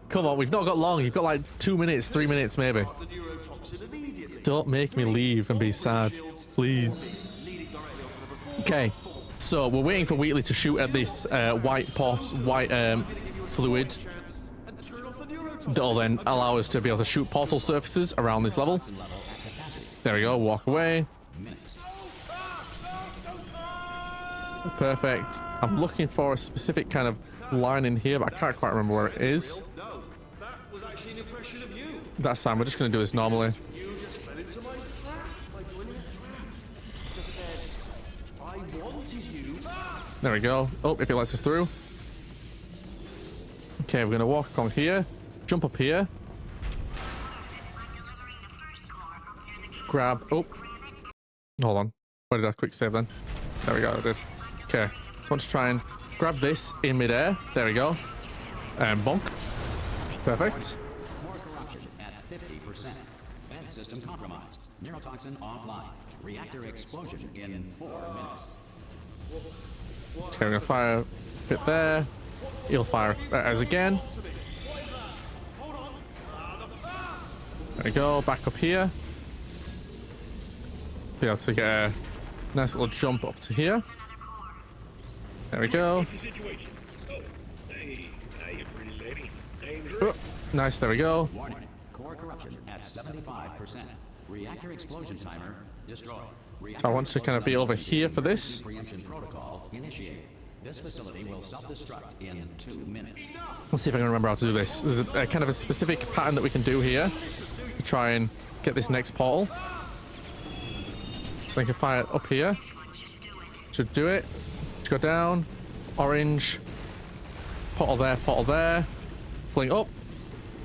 [SPEAKER 2] Come on, we've not got long. You've got like 2 minutes, 3 minutes maybe. Don't make me leave and be sad, please. Okay, so we're waiting for Wheatley to shoot at this white fluid that'll then allow us to be able to shoot portal surfaces around this level. There we go, walk away. Perfect. I'm looking for a specific kind of line in here, but I can't quite remember where it is. That's fine, we're just going to do this normally. There we go. Oh, if it lets us through. Okay, we're going to walk along here. Jump up here. Grab. Oh. Hold on. Where did I quick save then? There we go, I did. Okay. So I want to try and grab this in midair. There we go. And bonk. Perfect.
[SPEAKER 3] More corruption at 50%. Vent system compromised. Neurotoxin offline. Reactor explosion in 4 minutes.
[SPEAKER 2] Okay, we're gonna fire a bit there. He'll fire as again. There we go, back up here. Be able to get a nice little jump up to here. There we go. Oh, nice, there we go.
[SPEAKER 3] Warning. Core corruption at 75%. Reactor explosion timer destroyed.
[SPEAKER 2] I want to kind of be over here for this.
[SPEAKER 3] Preemption protocol initiated. This facility will self-destruct in 2 minutes.
[SPEAKER 2] Let's see if I can remember how to do this. There's a kind of a specific pattern that we can do here to try and get this next portal. So I can fire it up here. Should do it. Let's go down. Orange. Portal there. Fling up.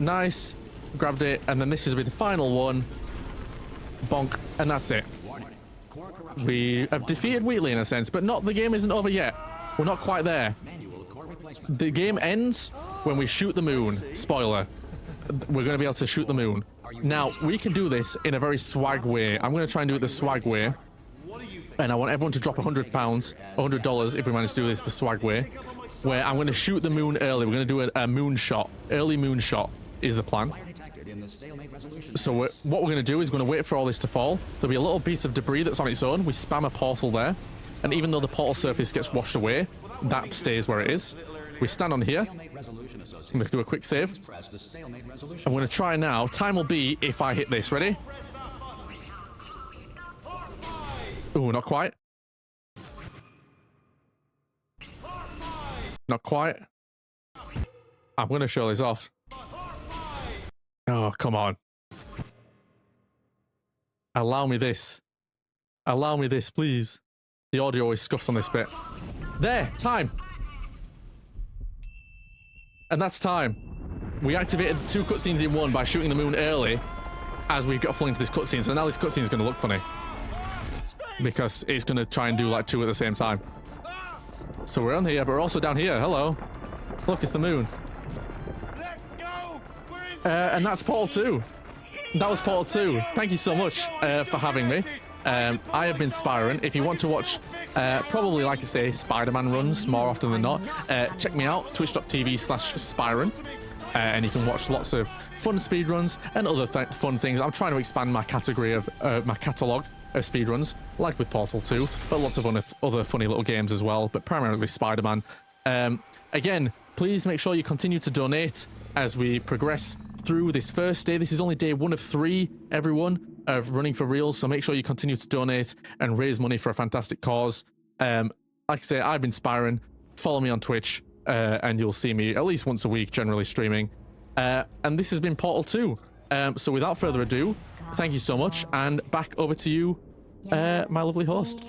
[SPEAKER 2] Nice. Grabbed it. And then this should be the final one. Bonk. And that's it. We have defeated Wheatley in a sense, but not the game isn't over yet. We're not quite there. The game ends when we shoot the moon. Spoiler. We're going to be able to shoot the moon. Now, we can do this in a very swag way. I'm going to try and do it the swag way. And I want everyone to drop £100, $100 if we manage to do this the swag way. Where I'm going to shoot the moon early. We're going to do a moon shot. Early moon shot is the plan. So what we're going to do is we're going to wait for all this to fall. There'll be a little piece of debris that's on its own. We spam a portal there. And even though the portal surface gets washed away, that stays where it is. We stand on here. I'm going to do a quick save. I'm going to try now. Time will be if I hit this. Ready? Ooh, not quite. Not quite. I'm going to show this off. Oh, come on. Allow me this. Allow me this, please. The audio always scuffs on this bit. There, time. And that's time. We activated 2 cutscenes in one by shooting the moon early as we got flung into this cutscene. So now this cutscene is going to look funny. Because it's going to try and do like 2 at the same time. So we're on here, but we're also down here. Hello. Look, it's the moon. And that's Portal 2. That was Portal 2. Thank you so much for having me. I have been Spyran. If you want to watch, probably, like I say, Spider-Man runs more often than not, check me out, twitch.tv/Spyran. And you can watch lots of fun speedruns and other fun things. I'm trying to expand my category of, my catalogue of speedruns, like with Portal 2, but lots of other funny little games as well, but primarily Spider-Man. Again, please make sure you continue to donate as we progress through this first day. This is only day 1 of 3, everyone, of running for reals, so make sure you continue to donate and raise money for a fantastic cause. Like I say, I've been Spyran. Follow me on Twitch, and you'll see me at least once a week, generally streaming. And this has been Portal 2. So without further ado, thank you so much, and back over to you, my lovely host.